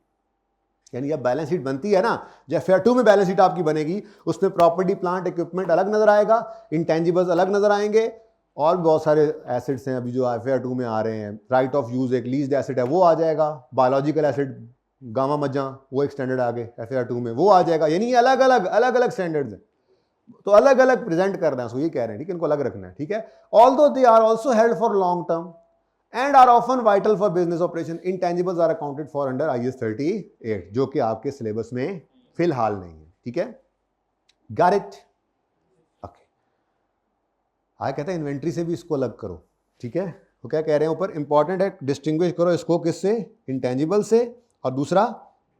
यानी जब बैलेंस शीट बनती है ना, जब फेयर 2 में बैलेंस शीट आपकी बनेगी, उसमें प्रॉपर्टी प्लांट इक्विपमेंट अलग नजर आएगा, इंटेंजिबल्स अलग नजर आएंगे, और बहुत सारे एसेट्स हैं अभी जो फेयर 2 में आ रहे हैं। राइट ऑफ यूज एक लीज्ड एसेट है, वो आ जाएगा। बायोलॉजिकल एसेट, गावा मज्जा, वो एक स्टैंडर्ड आगे फेयर 2 में वो आ जाएगा। यानी अलग अलग स्टैंडर्ड्स हैं, तो अलग अलग प्रेजेंट कर रहे हैं, सो ये कह रहे हैं, ठीक है, इनको अलग रखना है, ठीक है। Although they are also held for long term and are often vital for business operation, intangibles are accounted for under IS 38, जो कि आपके सिलेबस में फिलहाल नहीं है, ठीक है। Got it? आगे कहते हैं इन्वेंट्री से भी इसको अलग करो, ठीक है। तो क्या कह रहे हैं ऊपर, इंपॉर्टेंट है डिस्टिंग्विश करो इसको किससे, इंटेंजिबल से, और दूसरा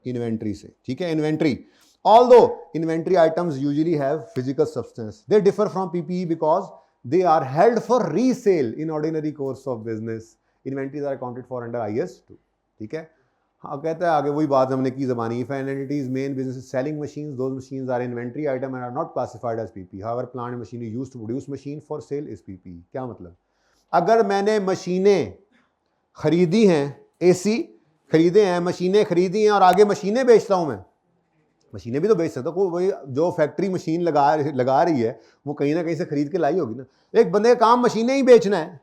इन्वेंट्री से, ठीक है। Inventory, although inventory items usually have physical substance, they differ from PPE because they are held for resale in ordinary course of business. Inventories are accounted for under IS 2, ठीक है। हाँ, कहता है आगे वही बात हमने की ज़बानी, if an entity's main business is selling machines, those machines are inventory item and are not classified as PPE. However, plant and machinery used to produce machine for sale is PPE. क्या मतलब, अगर मैंने मशीनें खरीदी हैं, AC खरीदे हैं, मशीनें खरीदी हैं और आगे मशीनें बेचता हूं मैं, मशीनें भी तो बेच सकता हूँ, वही जो फैक्ट्री मशीन लगा रही है वो कहीं ना कहीं से खरीद के लाई होगी ना। एक बंदे का काम मशीनें ही बेचना है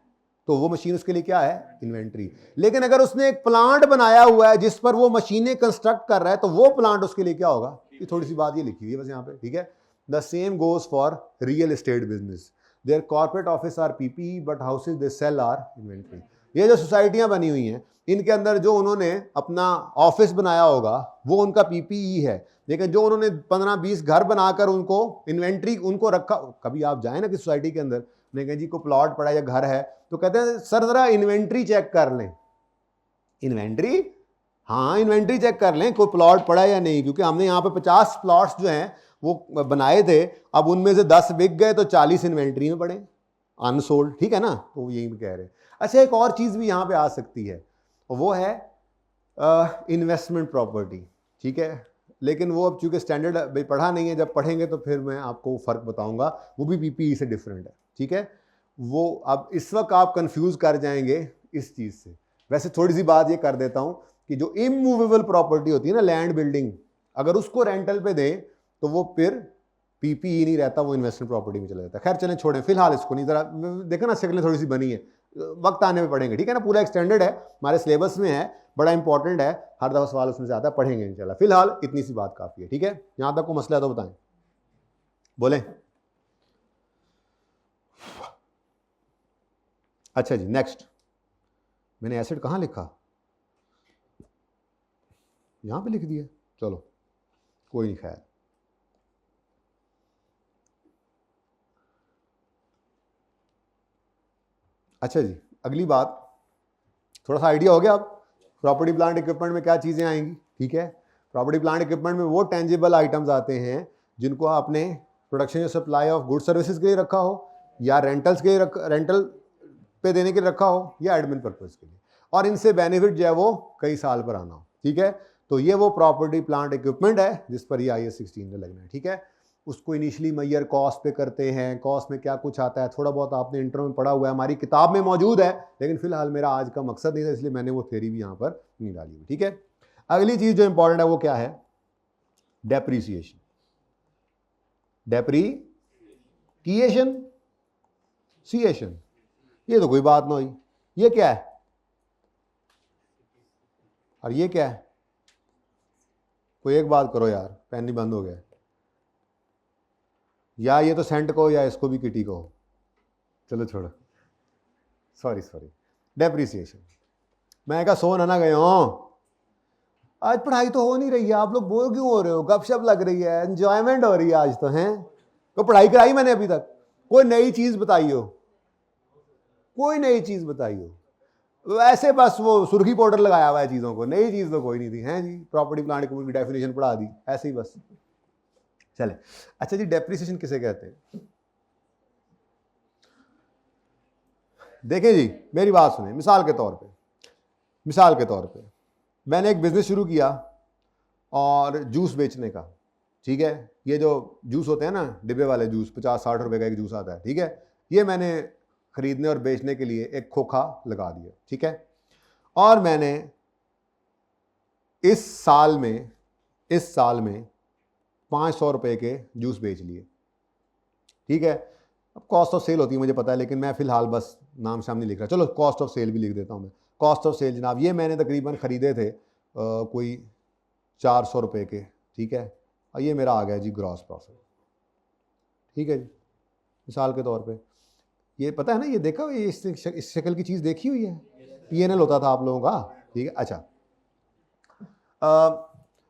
तो वो मशीन उसके लिए क्या है, इन्वेंट्री। लेकिन अगर उसने एक प्लांट बनाया हुआ है जिस पर वो मशीनें कंस्ट्रक्ट कर रहा है तो वो प्लांट उसके लिए क्या होगा, ये थोड़ी सी बात ये लिखी हुई है बस यहाँ पे, ठीक है। The same goes for real estate business, their corporate office are PP but houses they sell are inventory. ये जो सोसाइटियां बनी हुई हैं इनके अंदर जो उन्होंने अपना ऑफिस बनाया होगा वो उनका पीपीई है, लेकिन जो उन्होंने 15-20 घर बनाकर उनको इन्वेंट्री उनको रखा, कभी आप जाए ना कि सोसाइटी के अंदर नहीं जी को प्लॉट पड़ा या घर है तो कहते हैं सर जरा इन्वेंट्री चेक कर लें, इन्वेंट्री, हाँ इन्वेंट्री चेक कर लें कोई प्लॉट पड़ा या नहीं, क्योंकि हमने यहाँ पे 50 प्लॉट्स जो हैं वो बनाए थे, अब उनमें से 10 बिक गए तो 40 इन्वेंट्री में पड़े अनसोल्ड, ठीक है ना। तो यही कह रहे हैं। अच्छा एक और चीज़ भी यहाँ पे आ सकती है, वो है इन्वेस्टमेंट प्रॉपर्टी, ठीक है। लेकिन वो अब चूंकि स्टैंडर्ड भाई पढ़ा नहीं है, जब पढ़ेंगे तो फिर मैं आपको फ़र्क बताऊंगा, वो भी पीपीई से डिफरेंट है, ठीक है। वो अब इस वक्त आप कंफ्यूज कर जाएंगे इस चीज़ से। वैसे थोड़ी सी बात ये कर देता हूँ कि जो इमूवेबल प्रॉपर्टी होती है ना, लैंड बिल्डिंग, अगर उसको रेंटल पे दें तो वो फिर पीपीई नहीं रहता, वो इन्वेस्टमेंट प्रॉपर्टी में चला जाता है। खैर चलें छोड़ें फिलहाल इसको, नहीं जरा देखो ना शक्लें थोड़ी सी बनी है, वक्त आने में पढ़ेंगे, ठीक है ना। पूरा एक्सटेंडेड है, हमारे सिलेबस में है, बड़ा इंपॉर्टेंट है, हर दफा सवाल उसमें से आता है, पढ़ेंगे इंशाल्लाह। फिलहाल इतनी सी बात काफ़ी है, ठीक है। यहाँ तक को मसला है तो बताएं, बोलें। अच्छा जी नेक्स्ट, मैंने एसिड कहाँ लिखा, यहाँ पे लिख दिया, चलो कोई नहीं, खैर। अच्छा जी अगली बात, थोड़ा सा आइडिया हो गया अब प्रॉपर्टी प्लांट इक्विपमेंट में क्या चीज़ें आएंगी, ठीक है। प्रॉपर्टी प्लांट इक्विपमेंट में वो टेंजिबल आइटम्स आते हैं जिनको आपने प्रोडक्शन या सप्लाई ऑफ गुड सर्विसेज के लिए रखा हो, या रेंटल्स के रेंटल पे देने के लिए रखा हो, या एडमिन पर्पज़ के लिए, और इनसे बेनिफिट जो है वो कई साल पर आना हो, ठीक है। तो ये वो प्रॉपर्टी प्लांट इक्विपमेंट है जिस पर ये IS 16 में लगना है, ठीक है। उसको इनिशियली मैयर कॉस्ट पे करते हैं, कॉस्ट में क्या कुछ आता है थोड़ा बहुत आपने इंट्रो में पढ़ा हुआ है, हमारी किताब में मौजूद है, लेकिन फिलहाल मेरा आज का मकसद नहीं था इसलिए मैंने वो थ्योरी भी यहाँ पर नहीं डाली हुई, ठीक है। अगली चीज़ जो इंपॉर्टेंट है वो क्या है, डेप्रीसिएशन, डेप्रीसिएशन, सिएशन, ये तो कोई बात ना हुई, ये क्या है और ये क्या है, कोई एक बात करो यार, पेन नहीं बंद हो गया, या ये तो सेंट को या इसको भी किटी को, चलो छोड़ो, सॉरी डेप्रीसिएशन। मैं कहा सो ना गए हो, आज पढ़ाई तो हो नहीं रही है, आप लोग बोर क्यों हो रहे हो, गपशप लग रही है, एंजॉयमेंट हो रही है आज तो, हैं तो पढ़ाई कराई मैंने अभी तक, कोई नई चीज़ बताई हो, कोई नई चीज़ बताई हो, वैसे बस वो सुर्खी पाउडर लगाया हुआ है चीज़ों को, नई चीज़ तो कोई नहीं थी, हैं जी। प्रॉपर्टी प्लांट की डेफिनेशन पढ़ा दी ऐसे ही बस, चले। अच्छा जी डेप्रीसिएशन किसे कहते हैं, देखें जी मेरी बात सुने, मिसाल के तौर पे मैंने एक बिजनेस शुरू किया और जूस बेचने का, ठीक है। ये जो जूस होते हैं ना डिब्बे वाले जूस, 50-60 रुपए का एक जूस आता है, ठीक है। ये मैंने खरीदने और बेचने के लिए एक खोखा लगा दिया, ठीक है। और मैंने इस साल में 500 रुपए के जूस बेच लिए, ठीक है। अब कॉस्ट ऑफ सेल होती है मुझे पता है, लेकिन मैं फिलहाल बस नाम शाम नहीं लिख रहा, चलो कॉस्ट ऑफ सेल भी लिख देता हूँ मैं। कॉस्ट ऑफ सेल जनाब ये मैंने तकरीबन ख़रीदे थे कोई 400 रुपये के, ठीक है। और ये मेरा आ गया जी ग्रॉस प्रॉफिट, ठीक है जी। मिसाल के तौर पे ये पता है ना, ये देखा ये इस शक्ल की चीज़ देखी हुई है, PNL होता था आप लोगों का, ठीक है। अच्छा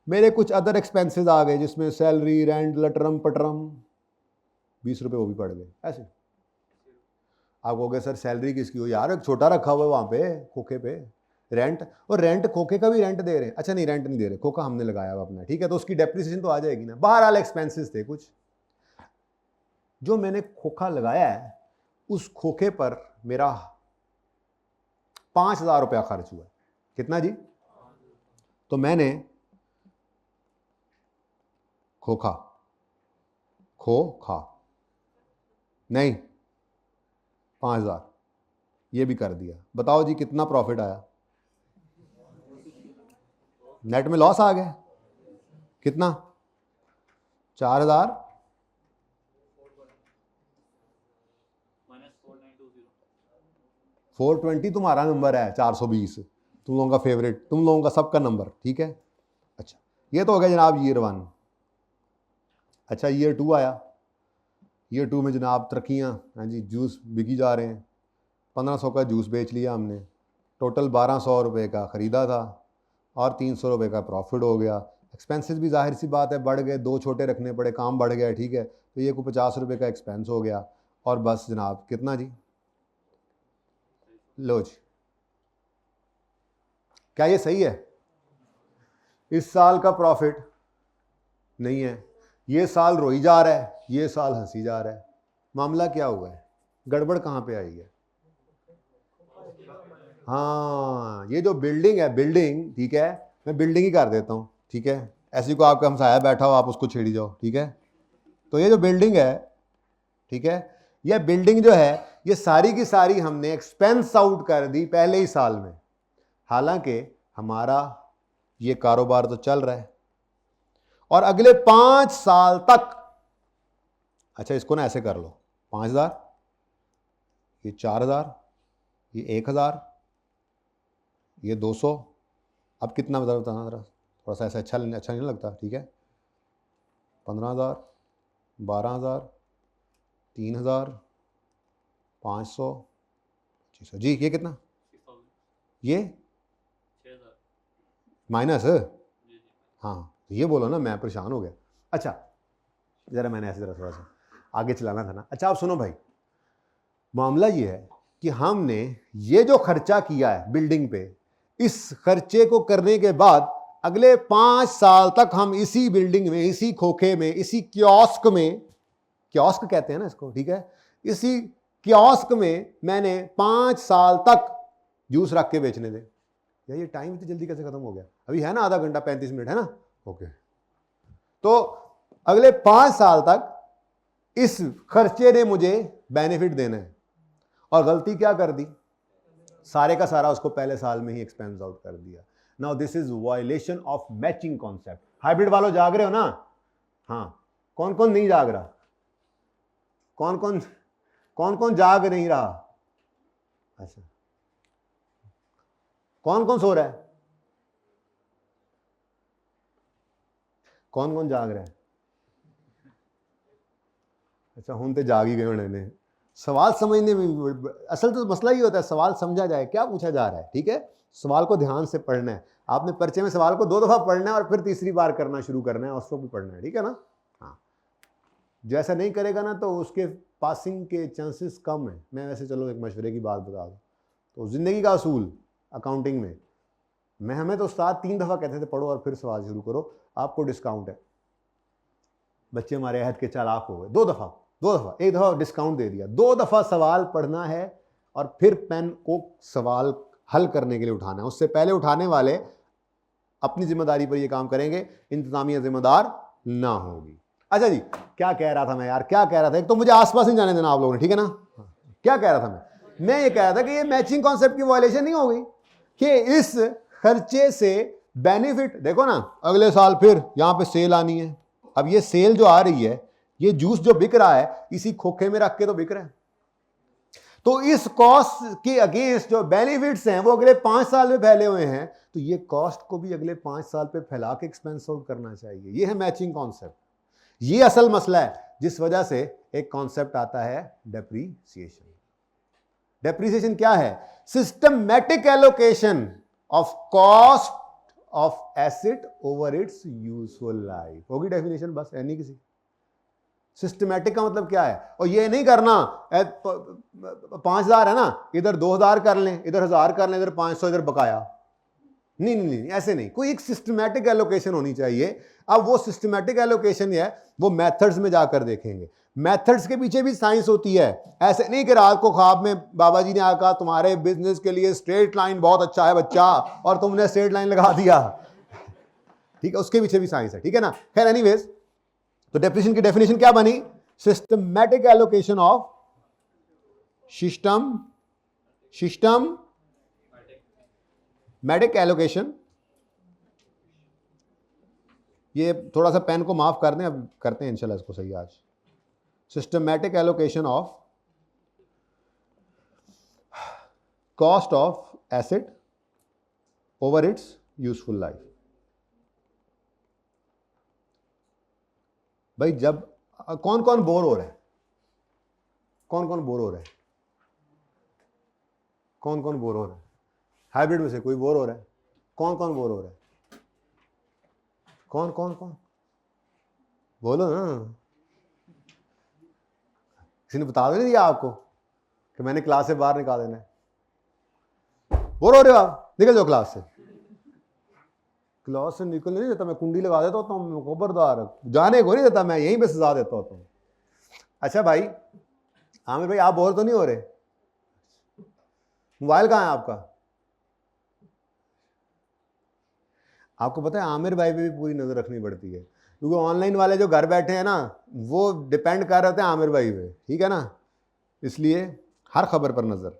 मेरे कुछ अदर एक्सपेंसेस आ गए जिसमें सैलरी, रेंट, लटरम पटरम, 20 रुपये वो भी पड़ गए ऐसे, आप कहोगे सर सैलरी किसकी हो यार, एक छोटा रखा हुआ है वहाँ पे खोखे पे, रेंट, और रेंट खोखे का भी रेंट दे रहे हैं। अच्छा नहीं, रेंट नहीं दे रहे, खोखा हमने लगाया हुआ अपना, ठीक है, तो उसकी डेप्रिसिएशन तो आ जाएगी ना। बहरहाल एक्सपेंसेस थे कुछ। जो मैंने खोखा लगाया है उस खोखे पर मेरा 5,000 रुपया खर्च हुआ। कितना जी? तो मैंने खोखा नहीं 5,000 ये भी कर दिया। बताओ जी कितना प्रॉफिट आया? नेट में लॉस आ गया। कितना? 4,000 420 तुम्हारा नंबर है, 420 तुम लोगों का फेवरेट, तुम लोगों का सबका नंबर, ठीक है। अच्छा ये तो हो गया जनाब ईयर 1। अच्छा ईयर 2 आया। ईयर 2 में जनाब तरक्कियाँ, हाँ जी, जूस बिकी जा रहे हैं। 1500 का जूस बेच लिया हमने, टोटल 1200 रुपये का ख़रीदा था और 300 रुपये का प्रॉफिट हो गया। एक्सपेंसेस भी जाहिर सी बात है बढ़ गए, 2 छोटे रखने पड़े, काम बढ़ गया, ठीक है, तो ये को 50 रुपये का एक्सपेंस हो गया। और बस जनाब कितना जी? लो जी, क्या ये सही है? इस साल का प्रॉफिट नहीं है, ये साल रोई जा रहा है, ये साल हंसी जा रहा है। मामला क्या हुआ है? गड़बड़ कहाँ पे आई है? हाँ ये जो बिल्डिंग है, बिल्डिंग, ठीक है, मैं बिल्डिंग ही कर देता हूँ, ठीक है, ऐसी को आपका हमसाया बैठा हो आप उसको छेड़ी जाओ, ठीक है। तो ये जो बिल्डिंग है, ठीक है, ये बिल्डिंग जो है ये सारी की सारी हमने एक्सपेंस आउट कर दी पहले ही साल में। हालांकि हमारा ये कारोबार तो चल रहा है और अगले 5 साल तक, अच्छा इसको ना ऐसे कर लो, 5,000, ये 4,000, ये 1,000, ये 200, अब कितना बताना जरा, थोड़ा सा ऐसा अच्छा नहीं लगता, ठीक है। 15,000, 12,000, 3,000, 500, 2500 जी, ये कितना? ये माइनस, हाँ ये बोलो ना, मैं परेशान हो गया। अच्छा ज़रा मैंने ऐसे ज़रा थोड़ा सा आगे चलाना था ना। अच्छा आप सुनो भाई, मामला ये है कि हमने ये जो खर्चा किया है बिल्डिंग पे, इस खर्चे को करने के बाद अगले 5 साल तक हम इसी बिल्डिंग में, इसी खोखे में, इसी कियोस्क में, कियोस्क कहते हैं ना इसको, ठीक है, इसी कियोस्क में मैंने 5 साल तक जूस रख के बेचने दे। यार ये टाइम इतनी जल्दी कैसे खत्म हो गया? अभी है ना आधा घंटा 35 मिनट है ना, ओके। तो अगले 5 साल तक इस खर्चे ने मुझे बेनिफिट देना है, और गलती क्या कर दी? सारे का सारा उसको पहले साल में ही एक्सपेंस आउट कर दिया। Now this is violation of matching concept. Hybrid वालों जाग रहे हो ना? हाँ, कौन कौन नहीं जाग रहा? कौन कौन जाग नहीं रहा? अच्छा, कौन कौन सो रहा है? कौन कौन जाग रहा है? अच्छा हूं तो जाग ही गए उन्होंने। सवाल समझने में असल तो मसला ही होता है, सवाल समझा जाए क्या पूछा जा रहा है, ठीक है। सवाल को ध्यान से पढ़ना है। आपने पर्चे में सवाल को 2 दफा पढ़ना है और फिर तीसरी बार करना शुरू करना है, उसको भी पढ़ना है, ठीक है ना। हाँ, जो ऐसा नहीं करेगा ना तो उसके पासिंग के चांसेस कम है। मैं वैसे चलो एक मशवरे की बात बता दूँ, तो ज़िंदगी का असूल अकाउंटिंग में, मैं हमें तो उस्ताद 3 दफ़ा कहते थे पढ़ो और फिर सवाल शुरू करो, आपको डिस्काउंट है। बच्चे हमारे अहद के चालाक हो गए, 2 दफ़ा, एक दफ़ा डिस्काउंट दे दिया, 2 दफ़ा सवाल पढ़ना है और फिर पेन को सवाल हल करने के लिए उठाना है। उससे पहले उठाने वाले अपनी जिम्मेदारी पर ये काम करेंगे, इंतजामिया जिम्मेदार ना होगी। अच्छा जी, क्या कह रहा था मैं यार, क्या कह रहा था? एक तो मुझे आसपास नहीं जाने देना आप लोगों ने, ठीक है ना। क्या कह रहा था मैं ये कह रहा था कि ये मैचिंग कॉन्सेप्ट की वायलेशन नहीं होगी कि इस खर्चे से बेनिफिट, देखो ना अगले साल फिर यहां पे सेल आनी है। अब ये सेल जो आ रही है, ये जूस जो बिक रहा है इसी खोखे में रख के तो बिक रहा है, तो इस कॉस्ट के अगेंस्ट जो बेनिफिट्स हैं वो अगले 5 साल में फैले हुए हैं, तो ये कॉस्ट को भी अगले 5 साल पे फैला के एक्सपेंस आउट करना चाहिए। ये है मैचिंग कॉन्सेप्ट। ये असल मसला है जिस वजह से एक कॉन्सेप्ट आता है डेप्रीसिएशन। डेप्रीसिएशन क्या है? Systematic allocation of cost of asset over it's useful life. होगी डेफिनेशन, बस है नहीं किसी। सिस्टमैटिक का मतलब क्या है? और ये नहीं करना 5,000 है ना, इधर 2,000 कर लें, इधर 1,000 कर लें, इधर 500, इधर बकाया। नहीं नहीं नहीं, ऐसे नहीं। कोई एक सिस्टमैटिक एलोकेशन होनी चाहिए। अब वो सिस्टमैटिक एलोकेशन है वो मेथड्स में जाकर देखेंगे। मेथड्स के पीछे भी साइंस होती है। ऐसे नहीं कि रात को ख्वाब में बाबा जी ने आकर तुम्हारे बिजनेस के लिए स्ट्रेट लाइन बहुत अच्छा है बच्चा, और तुमने स्ट्रेट लाइन लगा दिया। ठीक है, उसके पीछे भी साइंस है। ठीक है ना। खैर एनीवेज, तो डेप्रिसिएशन की डेफिनेशन क्या बनी? Systematic allocation of systematic allocation. ये थोड़ा सा पेन को माफ कर दें, अब करते हैं इंशाल्लाह इसको सही आज। Systematic allocation of cost of asset over it's useful life. भाई जब कौन कौन बोर हो रहा है? कौन कौन बोर हो रहा है? कौन कौन बोर हो रहा है? हाइब्रिड में से कोई बोर हो रहा है? कौन कौन बोर हो रहा है? कौन कौन कौन बोलो ना। किसी ने बता नहीं दिया आपको कि मैंने क्लास से बाहर निकाल देना है? बोर हो रहे हो आप? निकल जाओ क्लास से। क्लास से निकल नहीं देता मैं, कुंडी लगा देता होता हूँ, खबरदार जाने को नहीं देता मैं, यहीं पे सजा देता होता हूँ। अच्छा भाई आमिर भाई, आप बोर तो नहीं हो रहे? मोबाइल कहाँ है आपका? आपको पता है आमिर भाई पे भी पूरी नजर रखनी पड़ती है, क्योंकि ऑनलाइन वाले जो घर बैठे हैं ना वो डिपेंड कर रहे थे आमिर भाई पे। ठीक है ना, इसलिए हर खबर पर नजर।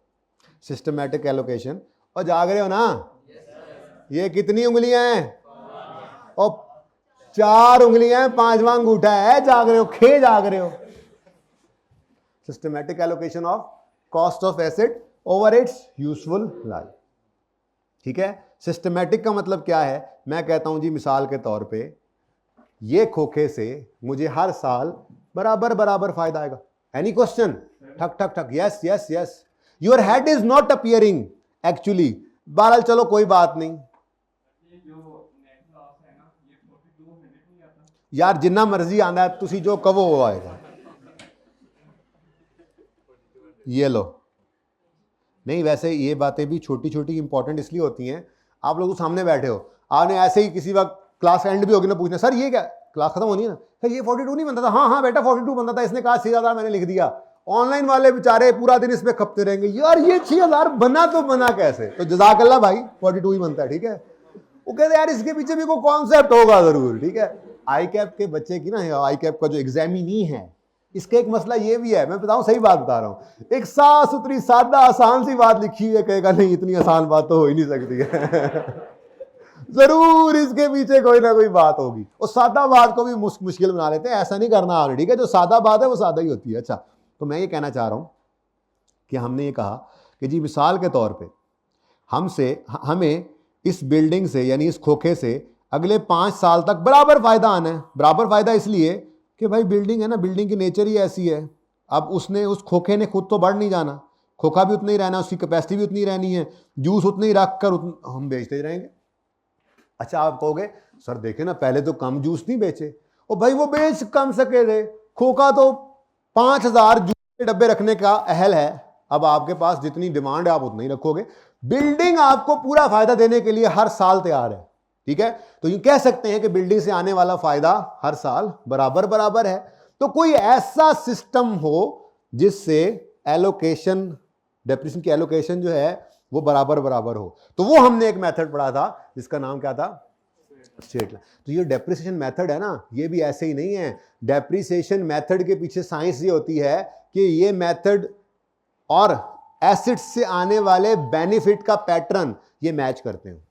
Systematic allocation. और जाग रहे हो ना? ये कितनी उंगलियां हैं? और 4 उंगलियां, 5वां अंगूठा है। जाग रहे हो? खे जाग रहे हो? Systematic allocation of cost of asset over it's useful life. ठीक है। सिस्टमैटिक का मतलब क्या है? मैं कहता हूं जी, मिसाल के तौर पे ये खोखे से मुझे हर साल बराबर बराबर फायदा आएगा। Any question? ठक ठक ठक, yes yes yes. Your head is not appearing actually. बहरहाल चलो कोई बात नहीं यार, जिन्ना मर्जी आंदा है, तुसी जो कहो वो आएगा। ये लो। नहीं, वैसे ये बातें भी छोटी छोटी इंपॉर्टेंट इसलिए होती हैं, आप लोग सामने बैठे हो, आपने ऐसे ही किसी वक्त क्लास एंड भी होगी ना, पूछना सर ये क्या, क्लास खत्म होनी है ना, सर ये 42 नहीं बनता था? हाँ हाँ बेटा 42 बनता था, इसने कहा 6,000 मैंने लिख दिया। ऑनलाइन वाले बेचारे पूरा दिन इसमें खपते रहेंगे, यार ये 6,000 बना तो बना कैसे? तो जज़ाकल्लाह भाई 42 ही बनता है। ठीक है। वो कहते यार इसके पीछे भी कोई कॉन्सेप्ट होगा जरूर। ठीक है। आई कैप के बच्चे की ना, आई कैप का जो एग्जामिनी है, इसका एक मसला ये भी है, मैं बताऊं, सही बात बता रहा हूं, एक साफ सुथरी सादा आसान सी बात लिखी है, कहेगा नहीं इतनी आसान बात तो हो ही नहीं सकती है। जरूर इसके पीछे कोई ना कोई बात होगी। और सादा बात को भी मुश्किल बना लेते हैं, ऐसा नहीं करना आपने। ठीक है, जो सादा बात है वो सादा ही होती है। अच्छा, तो मैं ये कहना चाह रहा हूं कि हमने ये कहा कि जी मिसाल के तौर पे हमें इस बिल्डिंग से, यानी इस खोखे से अगले 5 साल तक बराबर फायदा आना है। बराबर फायदा इसलिए कि भाई बिल्डिंग है ना, बिल्डिंग की नेचर ही ऐसी है। अब उस खोखे ने खुद तो बढ़ नहीं जाना, खोखा भी उतना ही रहना, उसकी कैपेसिटी भी उतनी रहनी है, जूस उतनी ही रख कर हम बेचते रहेंगे। अच्छा, आप कहोगे सर देखे ना, पहले तो कम जूस नहीं बेचे। और भाई वो बेच कम सके थे, खोखा तो 5,000 जूस के डब्बे रखने का अहल है। अब आपके पास जितनी डिमांड है आप उतना ही रखोगे। बिल्डिंग आपको पूरा फायदा देने के लिए हर साल तैयार है। ठीक है, तो यूं कह सकते हैं कि बिल्डिंग से आने वाला फायदा हर साल बराबर बराबर है। तो कोई ऐसा सिस्टम हो जिससे एलोकेशन, डेप्रिसिएशन की एलोकेशन जो है वो बराबर बराबर हो, तो वो हमने एक मेथड पढ़ा था जिसका नाम क्या था? Straight line. तो ये डेप्रिसिएशन मेथड है ना, ये भी ऐसे ही नहीं है। डेप्रिसिएशन मेथड के पीछे साइंस ये होती है कि ये मेथड और एसेट्स से आने वाले बेनिफिट का पैटर्न ये मैच करते हैं।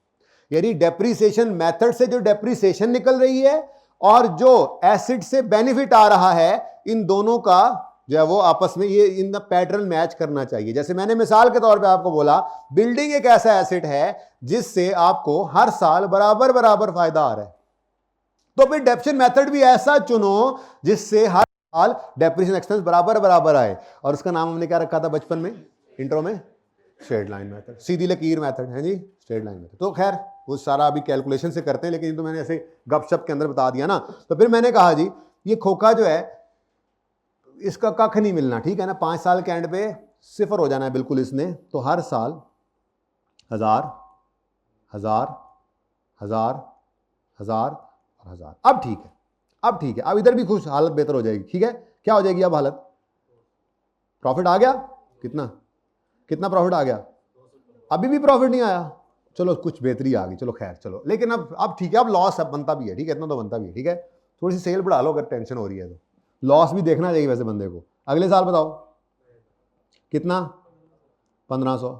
यानी डेप्रिसिएशन मेथड से जो डेप्रिसिएशन निकल रही है और जो एसिड से बेनिफिट आ रहा है, इन दोनों का जो है वो आपस में ये इन द पैटर्न मैच करना चाहिए। जैसे मैंने मिसाल के तौर पे आपको बोला, बिल्डिंग एक ऐसा एसिड है जिससे आपको हर साल बराबर बराबर फायदा आ रहा है, तो फिर डेप्रिसिएशन मेथड भी ऐसा चुनो जिससे हर साल डेप्रिसिएशन एक्सपेंस बराबर बराबर आए। और उसका नाम हमने क्या रखा था बचपन में, इंट्रो में? स्ट्रेट लाइन मेथड, सीधी लकीर मेथड है जी, स्ट्रेट लाइन मेथड। तो खैर वो सारा अभी कैलकुलेशन से करते हैं, लेकिन तो मैंने ऐसे गपशप के अंदर बता दिया ना। तो फिर मैंने कहा जी ये खोखा जो है इसका कख नहीं मिलना, ठीक है ना। 5 साल के एंड पे सिफर हो जाना है बिल्कुल इसने। तो हर साल 1000 1000 1000 1000 और 1000। अब ठीक है, अब ठीक है, अब इधर भी खुश, हालत बेहतर हो जाएगी, ठीक है। क्या हो जाएगी अब हालत? प्रॉफिट आ गया, कितना कितना प्रॉफिट आ गया? अभी भी प्रॉफिट नहीं आया, चलो कुछ बेहतरी आ गई, चलो खैर चलो, लेकिन अब ठीक है, अब लॉस अब बनता भी है, ठीक है, इतना तो बनता भी है, ठीक है। थोड़ी सी सेल बढ़ा लो अगर टेंशन हो रही है तो, लॉस भी देखना चाहिए वैसे बंदे को। अगले साल बताओ कितना? 1500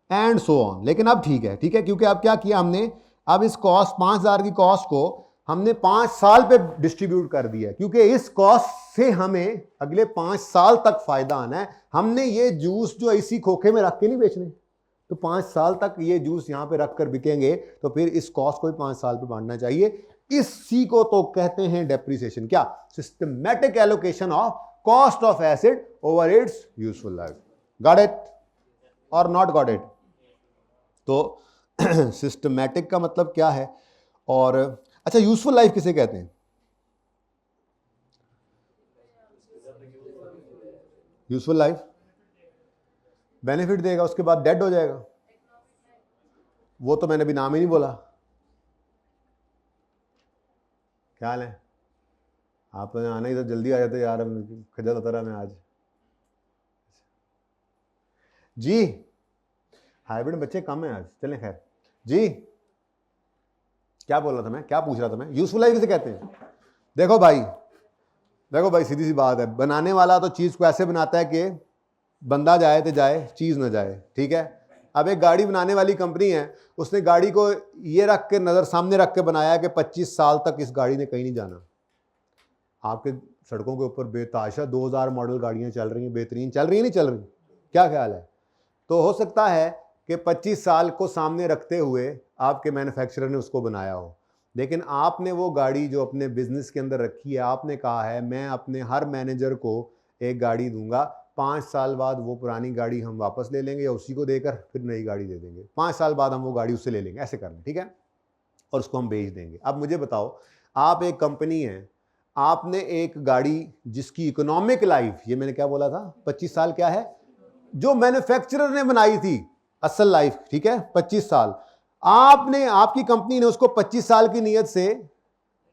एंड सो ऑन। लेकिन अब ठीक है, ठीक है, क्योंकि अब क्या किया हमने, अब इस कॉस्ट 5000 की कॉस्ट को हमने 5 साल पे डिस्ट्रीब्यूट कर दिया, क्योंकि इस कॉस्ट से हमें अगले 5 साल तक फायदा आना है। हमने ये जूस जो इसी खोखे में रख के नहीं बेचने, तो 5 साल तक ये जूस यहां पे रख कर बिकेंगे, तो फिर इस कॉस्ट को भी 5 साल पे बांटना चाहिए। इसी को तो कहते हैं डेप्रिसिएशन। क्या? Systematic allocation of cost of asset over it's useful life. Got it और नॉट गॉट इट? तो सिस्टमैटिक का मतलब क्या है? और अच्छा, यूजफुल लाइफ किसे कहते हैं? यूजफुल लाइफ बेनिफिट देगा, उसके बाद डेड हो जाएगा। वो तो मैंने अभी नाम ही नहीं बोला। क्या हाल है? आप तो आना ही तो जल्दी आ जाते यार, खजल होता रहा मैं आज जी। हाइब्रिड बच्चे कम है आज, चलें खैर जी। क्या बोल रहा था मैं, क्या पूछ रहा था मैं? यूजफुल लाइफ किसे कहते हैं? देखो भाई, देखो भाई, सीधी सी बात है, बनाने वाला तो चीज को ऐसे बनाता है कि बंदा जाए तो जाए, चीज ना जाए, ठीक है। अब एक गाड़ी बनाने वाली कंपनी है, उसने गाड़ी को ये रख के नजर सामने रख के बनाया कि 25 साल तक इस गाड़ी ने कहीं नहीं जाना। आपके सड़कों के ऊपर बेताशा 2000 मॉडल गाड़ियां चल रही हैं, बेहतरीन चल रही हैं, नहीं चल रही? क्या ख्याल है? तो हो सकता है कि 25 साल को सामने रखते हुए आपके मैन्युफैक्चरर ने उसको बनाया हो, लेकिन आपने वो गाड़ी जो अपने बिजनेस के अंदर रखी है, आपने कहा है मैं अपने हर मैनेजर को एक गाड़ी दूंगा, 5 साल बाद वो पुरानी गाड़ी हम वापस ले लेंगे या उसी को देकर फिर नई गाड़ी दे देंगे, 5 साल बाद हम वो गाड़ी उससे ले लेंगे, ऐसे करना, ठीक है, और उसको हम बेच देंगे। अब मुझे बताओ, आप एक कंपनी है, आपने एक गाड़ी जिसकी इकोनॉमिक लाइफ, ये मैंने क्या बोला था, 25 साल, क्या है जो मैन्युफैक्चरर ने बनाई थी असल लाइफ, ठीक है 25 साल, आपने, आपकी कंपनी ने उसको 25 साल की नीयत से,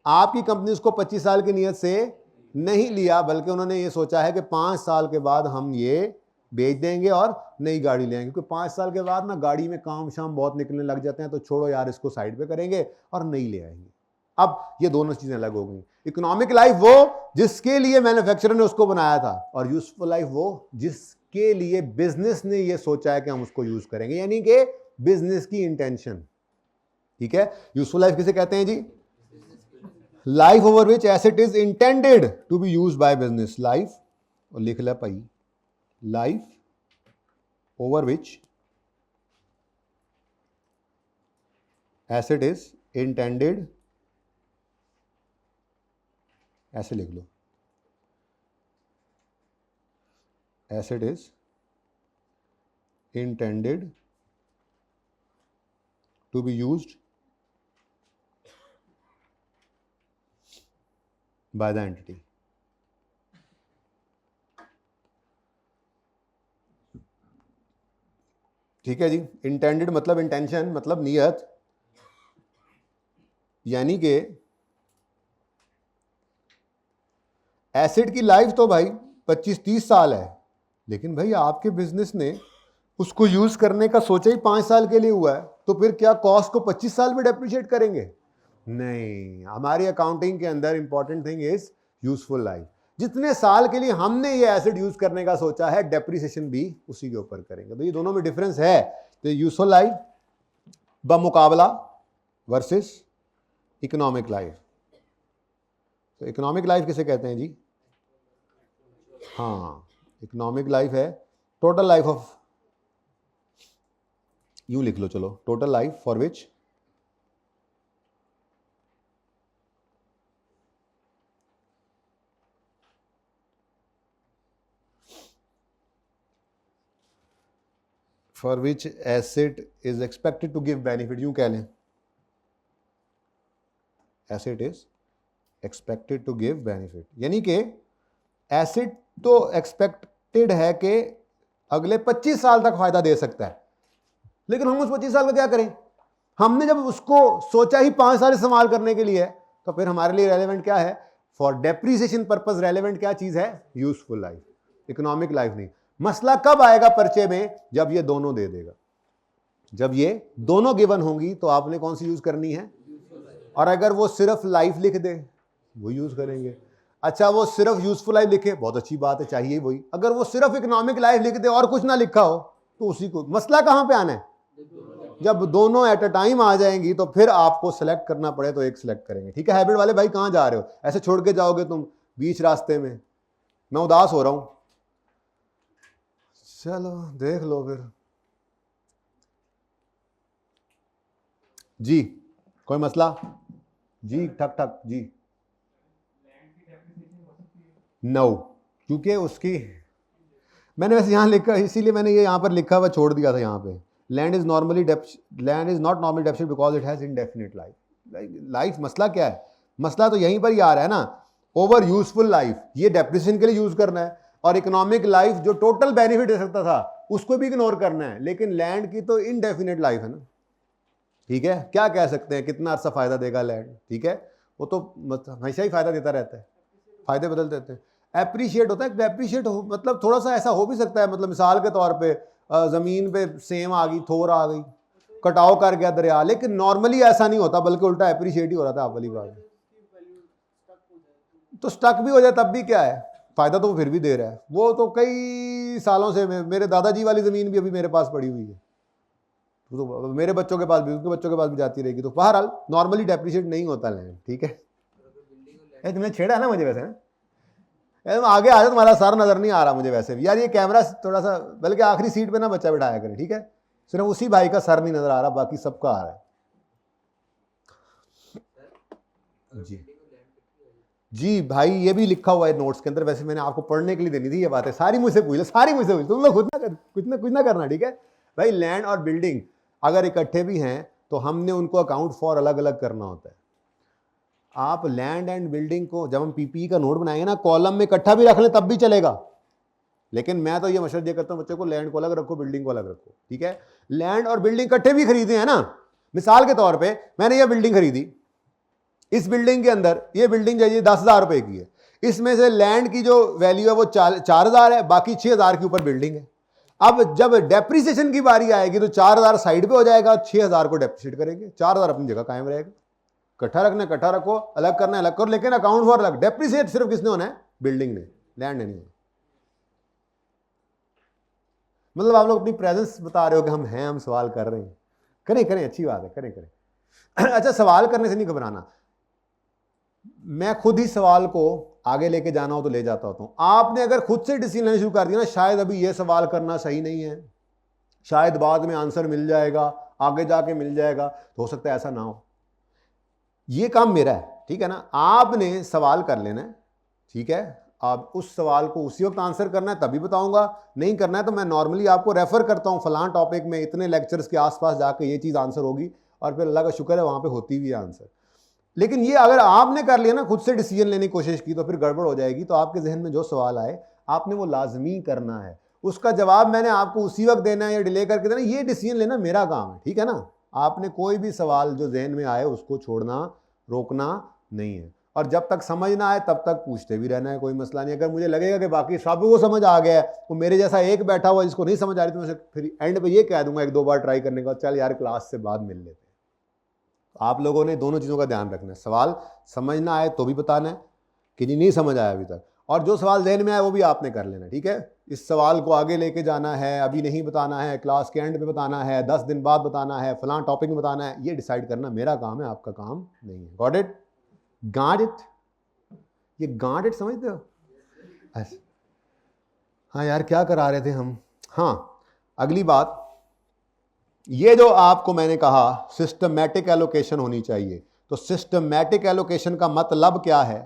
आपकी कंपनी उसको 25 साल की नीयत से नहीं लिया, बल्कि उन्होंने ये सोचा है कि 5 साल के बाद हम ये बेच देंगे और नई गाड़ी लेंगे, क्योंकि 5 साल के बाद ना गाड़ी में काम शाम बहुत निकलने लग जाते हैं, तो छोड़ो यार इसको साइड पे करेंगे और नई ले आएंगे। अब ये दोनों चीजें अलग हो गई। इकोनॉमिक लाइफ वो जिसके लिए मैन्युफैक्चरर ने उसको बनाया था, और यूजफुल लाइफ वो जिसके लिए बिजनेस ने ये सोचा है कि हम उसको यूज करेंगे, यानी कि बिजनेस की इंटेंशन, ठीक है। यूजफुल लाइफ किसे कहते हैं जी? Life over which asset is intended to be used by business. Life, और लिख ले भाई, life over which asset is intended, ऐसे लिख लो, asset is intended to be used by the entity. ठीक है जी। इंटेंडेड मतलब इंटेंशन, मतलब नियत, यानी कि एसेट की लाइफ तो भाई 25-30 साल है, लेकिन भाई आपके बिजनेस ने उसको यूज करने का सोचा ही 5 साल के लिए हुआ है, तो फिर क्या कॉस्ट को 25 साल में डेप्रिशिएट करेंगे? नहीं, हमारी अकाउंटिंग के अंदर important thing is useful life. जितने साल के लिए हमने ये एसेट यूज करने का सोचा है, डेप्रिसिएशन भी उसी के ऊपर करेंगे। तो ये दोनों में डिफरेंस है। तो यूजफुल लाइफ बमुकाबला वर्सेस इकोनॉमिक लाइफ। तो इकोनॉमिक लाइफ किसे कहते हैं जी? हाँ, इकोनॉमिक लाइफ है टोटल लाइफ ऑफ, यूं लिख लो चलो, total life for which asset is expected to give benefit, यूं कह लें, asset is expected to give benefit, यानी कि एसेट तो एक्सपेक्टेड है कि अगले 25 साल तक फायदा दे सकता है, लेकिन हम उस 25 साल का क्या करें? हमने जब उसको सोचा ही 5 साल इस्तेमाल करने के लिए है, तो फिर हमारे लिए रेलेवेंट क्या है? फॉर डेप्रीसिएशन पर्पस रेलेवेंट क्या चीज है? यूजफुल लाइफ, इकोनॉमिक लाइफ नहीं। मसला कब आएगा पर्चे में? जब ये दोनों दे देगा। जब ये दोनों गिवन होंगी तो आपने कौन सी यूज करनी है? और अगर वो सिर्फ लाइफ लिख दे, वो यूज करेंगे। अच्छा, वो सिर्फ यूजफुल लाइफ लिखे, बहुत अच्छी बात है, चाहिए वही। अगर वो सिर्फ इकोनॉमिक लाइफ लिख दे और कुछ ना लिखा हो, तो उसी को। मसला कहां पे आना है? जब दोनों एट अ टाइम आ जाएंगी तो फिर आपको सेलेक्ट करना पड़े तो एक सेलेक्ट करेंगे। ठीक है हैबिट वाले भाई, कहां जा रहे हो? ऐसे छोड़ के जाओगे तुम बीच रास्ते में, मैं उदास हो रहा हूं। चलो देख लो फिर। जी कोई मसला? जी ठक ठक जी। नो, क्योंकि उसकी मैंने वैसे यहां लिखा, इसीलिए मैंने ये यहां पर लिखा हुआ छोड़ दिया था यहाँ पे। Land is not normally डेप्शन because it has indefinite life. मसला क्या है? मसला तो यहीं पर ही आ रहा है ना, ओवर यूजफुल लाइफ, ये डेप्रिसिएशन के लिए यूज करना है, और इकोनॉमिक लाइफ जो टोटल बेनिफिट दे सकता था उसको भी इग्नोर करना है। लेकिन लैंड की तो इनडेफिनिट लाइफ है ना, ठीक है, क्या कह सकते हैं कितना अर्सा फायदा देगा लैंड? ठीक है, वो तो हमेशा ही फायदा देता रहता है, फायदे बदल देते हैं। एप्रिशिएट होता है, एप्रिशिएट हो मतलब थोड़ा सा ऐसा हो भी सकता है, मतलब मिसाल के तौर पे जमीन पे सेम आ गई, थोर आ गई, कटाव कर गया दरिया, लेकिन नॉर्मली ऐसा नहीं होता, बल्कि उल्टा एप्रिशिएट ही हो रहा था। आप वाली बात तो स्टक भी हो जाए तब भी क्या है, फायदा तो वो फिर भी दे रहा है। वो तो कई सालों से मेरे दादाजी वाली जमीन भी अभी मेरे पास पड़ी हुई है, तो मेरे बच्चों के पास भी, उनके बच्चों के पास भी जाती रहेगी। तो बहरहाल नॉर्मली डेप्रिशिएट नहीं होता लैंड। ठीक है, तुमने छेड़ा ना मुझे वैसे ना, आगे आ जाओ, तुम्हारा सर नजर नहीं आ रहा मुझे वैसे भी यार। ये कैमरा थोड़ा सा, बल्कि आखिरी सीट पे ना बच्चा बिठाया करें, ठीक है? सिर्फ उसी भाई का सर नहीं नजर आ रहा, बाकी सबका आ रहा है। जी जी भाई, ये भी लिखा हुआ है नोट्स के अंदर। वैसे मैंने आपको पढ़ने के लिए देनी थी ये बातें, सारी मुझसे पूछ लो, सारी मुझसे पूछ, तुम लोग खुद ना कुछ ना करना, ठीक है भाई? लैंड और बिल्डिंग अगर इकट्ठे भी हैं तो हमने उनको अकाउंट फॉर अलग अलग करना होता है। आप लैंड एंड बिल्डिंग को, जब हम पीपीई का नोट बनाएंगे ना, कॉलम में इकट्ठा भी रख लें तब भी चलेगा, लेकिन मैं तो ये मशवरा दिया करता हूं बच्चों को, लैंड को अलग रखो, बिल्डिंग को अलग रखो। ठीक है, लैंड और बिल्डिंग इकट्ठे भी खरीदे हैं ना। मिसाल के तौर पे मैंने ये बिल्डिंग खरीदी, इस बिल्डिंग के अंदर ये बिल्डिंग चाहिए 10,000 रुपए की है, इसमें से लैंड की जो वैल्यू है वो 4,000 है, बाकी 6,000 के ऊपर बिल्डिंग है। अब जब डेप्रिसिएशन की बारी आएगी तो 4,000 साइड पे हो जाएगा, 6,000 को डेप्रिसिएट करेंगे, 4,000 अपनी जगह कायम रहेगा। इकट्ठा रखना इकट्ठा रखो, अलग करना अलग करो, लेकिन अकाउंट फॉर अलग। डेप्रिसिएट सिर्फ किसने होना है? बिल्डिंग ने, लैंड ने नहीं होना। मतलब आप लोग अपनी प्रेजेंस बता रहे हो कि हम हैं, हम सवाल कर रहे हैं, करें करें, अच्छी बात है, करें करें। अच्छा, सवाल करने से नहीं घबराना, मैं खुद ही सवाल को आगे लेके जाना हो तो ले जाता होता हूं। आपने अगर खुद से डिसीजन लेना शुरू कर दिया ना, शायद अभी ये सवाल करना सही नहीं है, शायद बाद में आंसर मिल जाएगा, आगे जाके मिल जाएगा, तो हो सकता है ऐसा ना हो। ये काम मेरा है, ठीक है ना? आपने सवाल कर लेना है, ठीक है? आप उस सवाल को उसी वक्त आंसर करना है तभी बताऊंगा, नहीं करना है तो मैं नॉर्मली आपको रेफर करता हूं फलां टॉपिक में, इतने लेक्चर्स के आसपास जाके ये चीज़ आंसर होगी, और फिर अल्लाह का शुक्र है वहां पे होती भी है आंसर। लेकिन ये अगर आपने कर लिया ना, खुद से डिसीजन लेने की कोशिश की, तो फिर गड़बड़ हो जाएगी। तो आपके जहन में जो सवाल आए आपने वो लाजमी करना है, उसका जवाब मैंने आपको उसी वक्त देना है या डिले करके देना, ये डिसीजन लेना मेरा काम है, ठीक है ना? आपने कोई भी सवाल जो जहन में आए उसको छोड़ना, रोकना नहीं है, और जब तक समझ ना आए तब तक पूछते भी रहना है, कोई मसला नहीं। अगर मुझे लगेगा कि बाकी सब को समझ आ गया है, तो मेरे जैसा एक बैठा हुआ जिसको नहीं समझ आ रही, तो मैं फिर एंड पे ये कह दूंगा 1-2 बार ट्राई करने के बाद, चल यार क्लास से बाद मिल लेते हैं। आप लोगों ने दोनों चीज़ों का ध्यान रखना है, सवाल समझना आए तो भी बताना है कि नहीं समझ आया अभी तक, और जो सवाल जहन में आए वो भी आपने कर लेना, ठीक है? इस सवाल को आगे लेके जाना है, अभी नहीं बताना है, क्लास के एंड पे बताना है, 10 दिन बाद बताना है, फलां टॉपिक में बताना है, ये डिसाइड करना मेरा काम है, आपका काम नहीं है। Got it? Got it? ये गॉट इट समझते हो? हाँ यार, क्या करा रहे थे हम? हाँ, अगली बात, ये जो आपको मैंने कहा सिस्टमैटिक एलोकेशन होनी चाहिए, तो सिस्टमैटिक एलोकेशन का मतलब क्या है?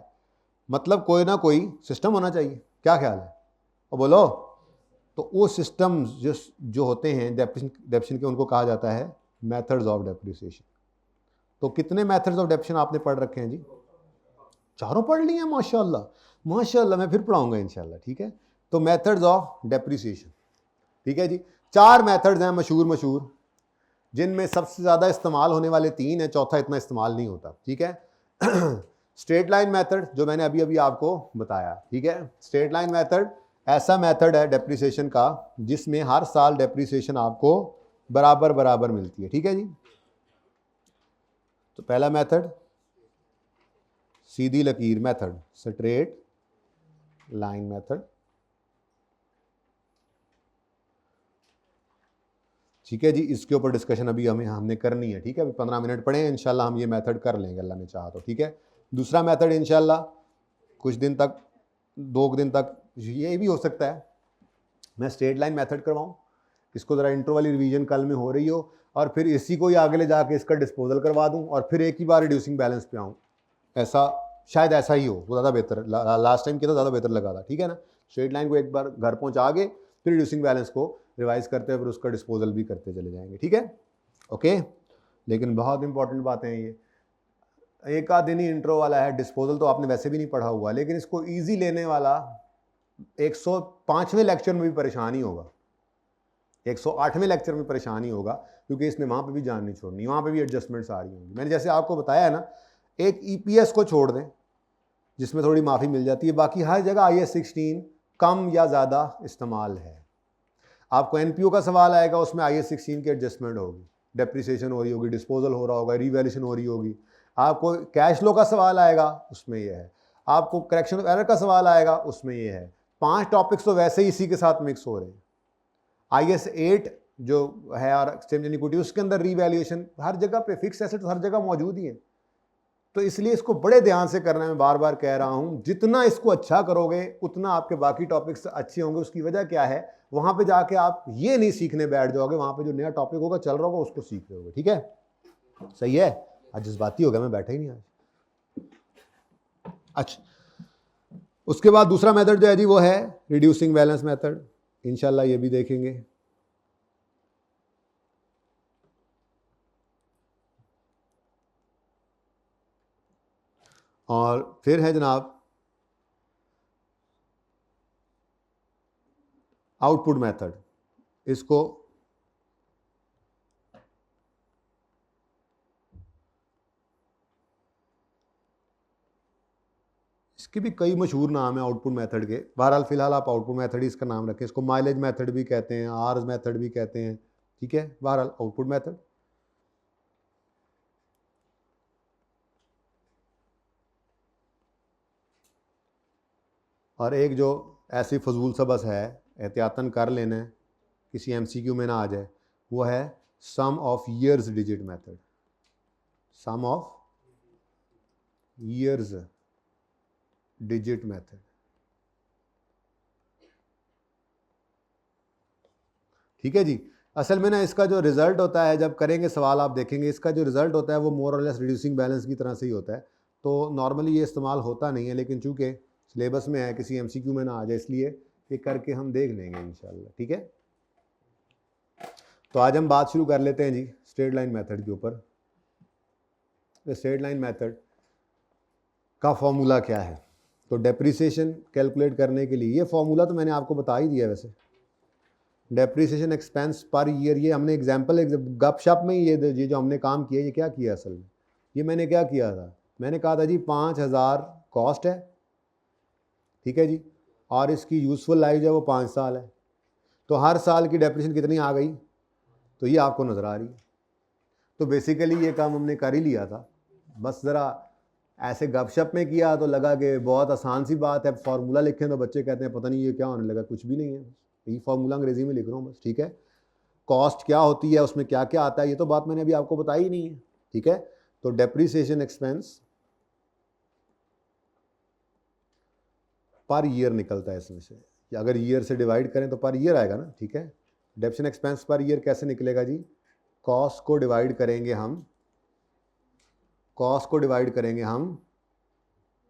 मतलब कोई ना कोई सिस्टम होना चाहिए, क्या ख्याल है? और बोलो। तो वो सिस्टम जो होते हैं डेप्रिसिएशन के, उनको कहा जाता है मेथड्स ऑफ डेप्रिसिएशन। तो कितने मेथड्स ऑफ डेप्रिसिएशन आपने पढ़ रखे हैं जी? 4 पढ़ लिए हैं, माशाल्लाह। माशाल्लाह मैं फिर पढ़ाऊंगा इंशाल्लाह, ठीक है। तो मेथड्स ऑफ डेप्रिसिएशन, ठीक है जी। 4 मेथड्स हैं मशहूर, जिनमें सबसे ज़्यादा इस्तेमाल होने वाले 3 हैं, चौथा इतना इस्तेमाल नहीं होता, ठीक है। स्ट्रेट लाइन मेथड जो मैंने अभी अभी आपको बताया, ठीक है। स्ट्रेट लाइन मेथड ऐसा मेथड है डेप्रिसिएशन का जिसमें हर साल डेप्रिसिएशन आपको बराबर बराबर मिलती है, ठीक है जी। तो पहला मेथड सीधी लकीर मेथड, स्ट्रेट लाइन मेथड, ठीक है जी। इसके ऊपर डिस्कशन अभी हमने करनी है, ठीक है। अभी 15 मिनट पड़े हैं, इंशाल्लाह हम ये मेथड कर लेंगे अल्लाह ने चाहा तो, ठीक है। दूसरा मेथड इंशाल्लाह कुछ दिन तक, 2 दिन तक ये भी हो सकता है मैं स्ट्रेट लाइन मेथड करवाऊँ, इसको ज़रा इंट्रो वाली रिवीजन कल में हो रही हो, और फिर इसी को ही आगे ले जाके इसका डिस्पोजल करवा दूँ और फिर एक ही बार रिड्यूसिंग बैलेंस पे आऊँ। ऐसा शायद ऐसा ही हो, वो ज़्यादा बेहतर, लास्ट टाइम किया तो ज़्यादा बेहतर लगा था, ठीक है ना। स्ट्रेट लाइन को एक बार घर पहुँचा के फिर रिड्यूसिंग बैलेंस को रिवाइज करते हैं, फिर उसका डिस्पोजल भी करते चले जाएंगे, ठीक है, ओके। लेकिन बहुत इंपॉर्टेंट बातें हैं ये, एक आध दिन ही इंट्रो वाला है, डिस्पोजल तो आपने वैसे भी नहीं पढ़ा हुआ, लेकिन इसको ईजी लेने वाला 105वें लेक्चर में भी परेशान ही होगा, 108वें लेक्चर में परेशान ही होगा, क्योंकि इसने वहाँ पे भी जान नहीं छोड़नी, वहाँ पे भी एडजस्टमेंट्स आ रही होंगी। मैंने जैसे आपको बताया है ना, एक ईपीएस को छोड़ दें जिसमें थोड़ी माफ़ी मिल जाती है, बाकी हर जगह IAS 16 कम या ज़्यादा इस्तेमाल है। आपको एनपीओ का सवाल आएगा, उसमें IAS 16 की एडजस्टमेंट होगी, डेप्रिसिएशन हो रही होगी, डिस्पोजल हो रहा होगा, रिवैल्यूएशन हो रही होगी। आपको कैश फ्लो का सवाल आएगा, उसमें यह है। आपको करेक्शन ऑफ एरर का सवाल आएगा, उसमें यह है। 5 टॉपिक्स तो वैसे ही इसी के साथ मिक्स हो रहे हैं। IAS 8 जो है और एक्सचेंज एंड इक्विटी, उसके अंदर रिवैल्यूएशन हर जगह पे, फिक्स एसेट हर जगह मौजूद ही है। तो इसलिए इसको बड़े ध्यान से करना है, मैं बार बार कह रहा हूं, जितना इसको अच्छा करोगे उतना आपके बाकी टॉपिक्स अच्छे होंगे। उसकी वजह क्या है, वहां पे जाके आप ये नहीं सीखने बैठ जाओगे, वहां पे जो नया टॉपिक होगा चल रहा होगा उसको सीख रहे होगे, ठीक है। सही है, आज जज्बाती हो गया, मैं बैठा ही नहीं आज। अच्छा, उसके बाद दूसरा मेथड जो है जी वो है रिड्यूसिंग बैलेंस मेथड, इंशाल्लाह ये भी देखेंगे। और फिर है जनाब आउटपुट मेथड, इसको इसके भी कई मशहूर नाम है आउटपुट मेथड के, बहरहाल फिलहाल आप आउटपुट मेथड ही इसका नाम रखें। इसको माइलेज मेथड भी कहते हैं, आर्स मेथड भी कहते हैं, ठीक है, बहरहाल आउटपुट मेथड। और एक जो ऐसी फजूल सा बस है, एहतियातन कर लेना है किसी MCQ में ना आ जाए, वो है sum of years digit method, sum of years digit method, ठीक है जी। असल में ना इसका जो रिजल्ट होता है, जब करेंगे सवाल आप देखेंगे, इसका जो रिजल्ट होता है वो मोर और लेस रिड्यूसिंग बैलेंस की तरह से ही होता है। तो नॉर्मली ये इस्तेमाल होता नहीं है, लेकिन चूंकि सिलेबस में है, किसी MCQ में ना आ जाए, इसलिए ये करके हम देख लेंगे इंशाल्लाह, ठीक है। तो आज हम बात शुरू कर लेते हैं जी स्ट्रेट लाइन मेथड के ऊपर। स्ट्रेट लाइन मेथड का फॉर्मूला क्या है? तो डेप्रिसिएशन कैलकुलेट करने के लिए, ये फॉर्मूला तो मैंने आपको बता ही दिया है वैसे, डेप्रिसिएशन एक्सपेंस पर ईयर, ये हमने एग्जाम्पल गपशप में ये जो हमने काम किया, ये क्या किया असल में, ये मैंने क्या किया था, मैंने कहा था जी 5000 कॉस्ट है, ठीक है जी, और इसकी यूज़फुल लाइफ है वो 5 साल है। तो हर साल की डेप्रिसिएशन कितनी आ गई, तो ये आपको नज़र आ रही है। तो बेसिकली ये काम हमने कर ही लिया था, बस ज़रा ऐसे गपशप में किया तो लगा कि बहुत आसान सी बात है, फार्मूला लिखें तो बच्चे कहते हैं पता नहीं ये क्या होने लगा, कुछ भी नहीं है, यही फार्मूला अंग्रेजी में लिख रहा हूँ बस, ठीक है। कॉस्ट क्या होती है, उसमें क्या क्या आता है, ये तो बात मैंने अभी आपको बताई ही नहीं है, ठीक है। तो डेप्रिसिएशन एक्सपेंस पर ईयर निकलता है इसमें से, अगर ईयर से डिवाइड करें तो पर ईयर आएगा ना, ठीक है। डेप्रिसिएशन एक्सपेंस पर ईयर कैसे निकलेगा जी, कॉस्ट को डिवाइड करेंगे हम, कॉस्ट को डिवाइड करेंगे हम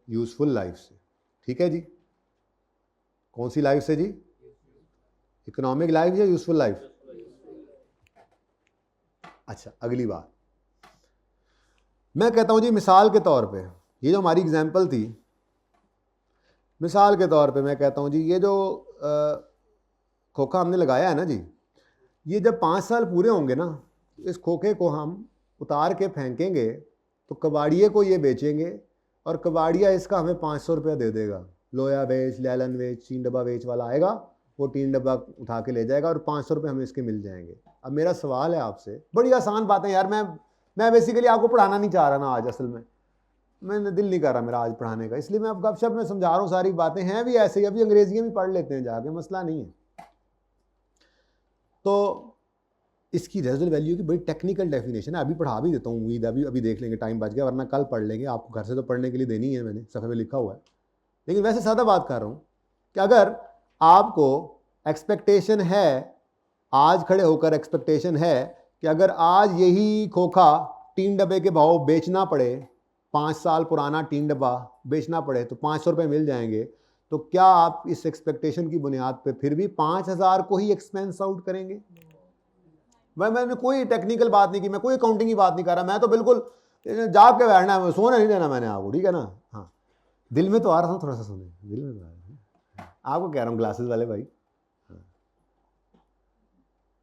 यूजफुल लाइफ से, ठीक है जी। कौन सी लाइफ से जी, इकोनॉमिक लाइफ या यूजफुल लाइफ? अच्छा, अगली बात मैं कहता हूं जी, मिसाल के तौर पे ये जो हमारी एग्जांपल थी, मिसाल के तौर पे मैं कहता हूँ जी, ये जो खोखा हमने लगाया है ना जी, ये जब 5 साल पूरे होंगे ना, इस खोखे को हम उतार के फेंकेंगे तो कबाड़िए को ये बेचेंगे और कबाड़िया इसका हमें 500 रुपया दे देगा। लोया बेच, लैलन बेच, 3 डब्बा बेच वाला आएगा, वो 3 डब्बा उठा के ले जाएगा और 500 रुपये हमें इसके मिल जाएंगे। अब मेरा सवाल है आपसे, बड़ी आसान बात है यार, मैं बेसिकली आपको पढ़ाना नहीं चाह रहा ना आज, असल में मैंने दिल नहीं कर रहा मेरा आज पढ़ाने का, इसलिए मैं अब गपशप में समझा रहा हूँ, सारी बातें हैं भी ऐसे ही, अभी अंग्रेजियाँ भी पढ़ लेते हैं जाके, मसला नहीं है। तो इसकी रेजिडुअल वैल्यू की बड़ी टेक्निकल डेफिनेशन है, अभी पढ़ा भी देता हूँ, उम्मीद अभी देख लेंगे, टाइम बच गया, वरना कल पढ़ लेंगे, आपको घर से तो पढ़ने के लिए देनी है, मैंने सफ़े में लिखा हुआ है। लेकिन वैसे सादा बात कर रहा हूँ कि अगर आपको एक्सपेक्टेशन है, आज खड़े होकर एक्सपेक्टेशन है कि अगर आज यही खोखा 3 डब्बे के भाव बेचना पड़े, 5 साल पुराना 3 डब्बा बेचना पड़े तो 500 रुपये मिल जाएंगे, तो क्या आप इस एक्सपेक्टेशन की बुनियाद पे फिर भी 5000 को ही एक्सपेंस आउट करेंगे? मैंने कोई टेक्निकल बात नहीं की, मैं कोई अकाउंटिंग की बात नहीं कर रहा, मैं तो बिल्कुल जाग के बैठना है, सोने नहीं देना मैंने आपको, ठीक है ना। हाँ, दिल में तो आ रहा था थोड़ा सा सोने, दिल में तो आ रहा है, आपको कह रहा हूँ ग्लासेस वाले भाई, हाँ,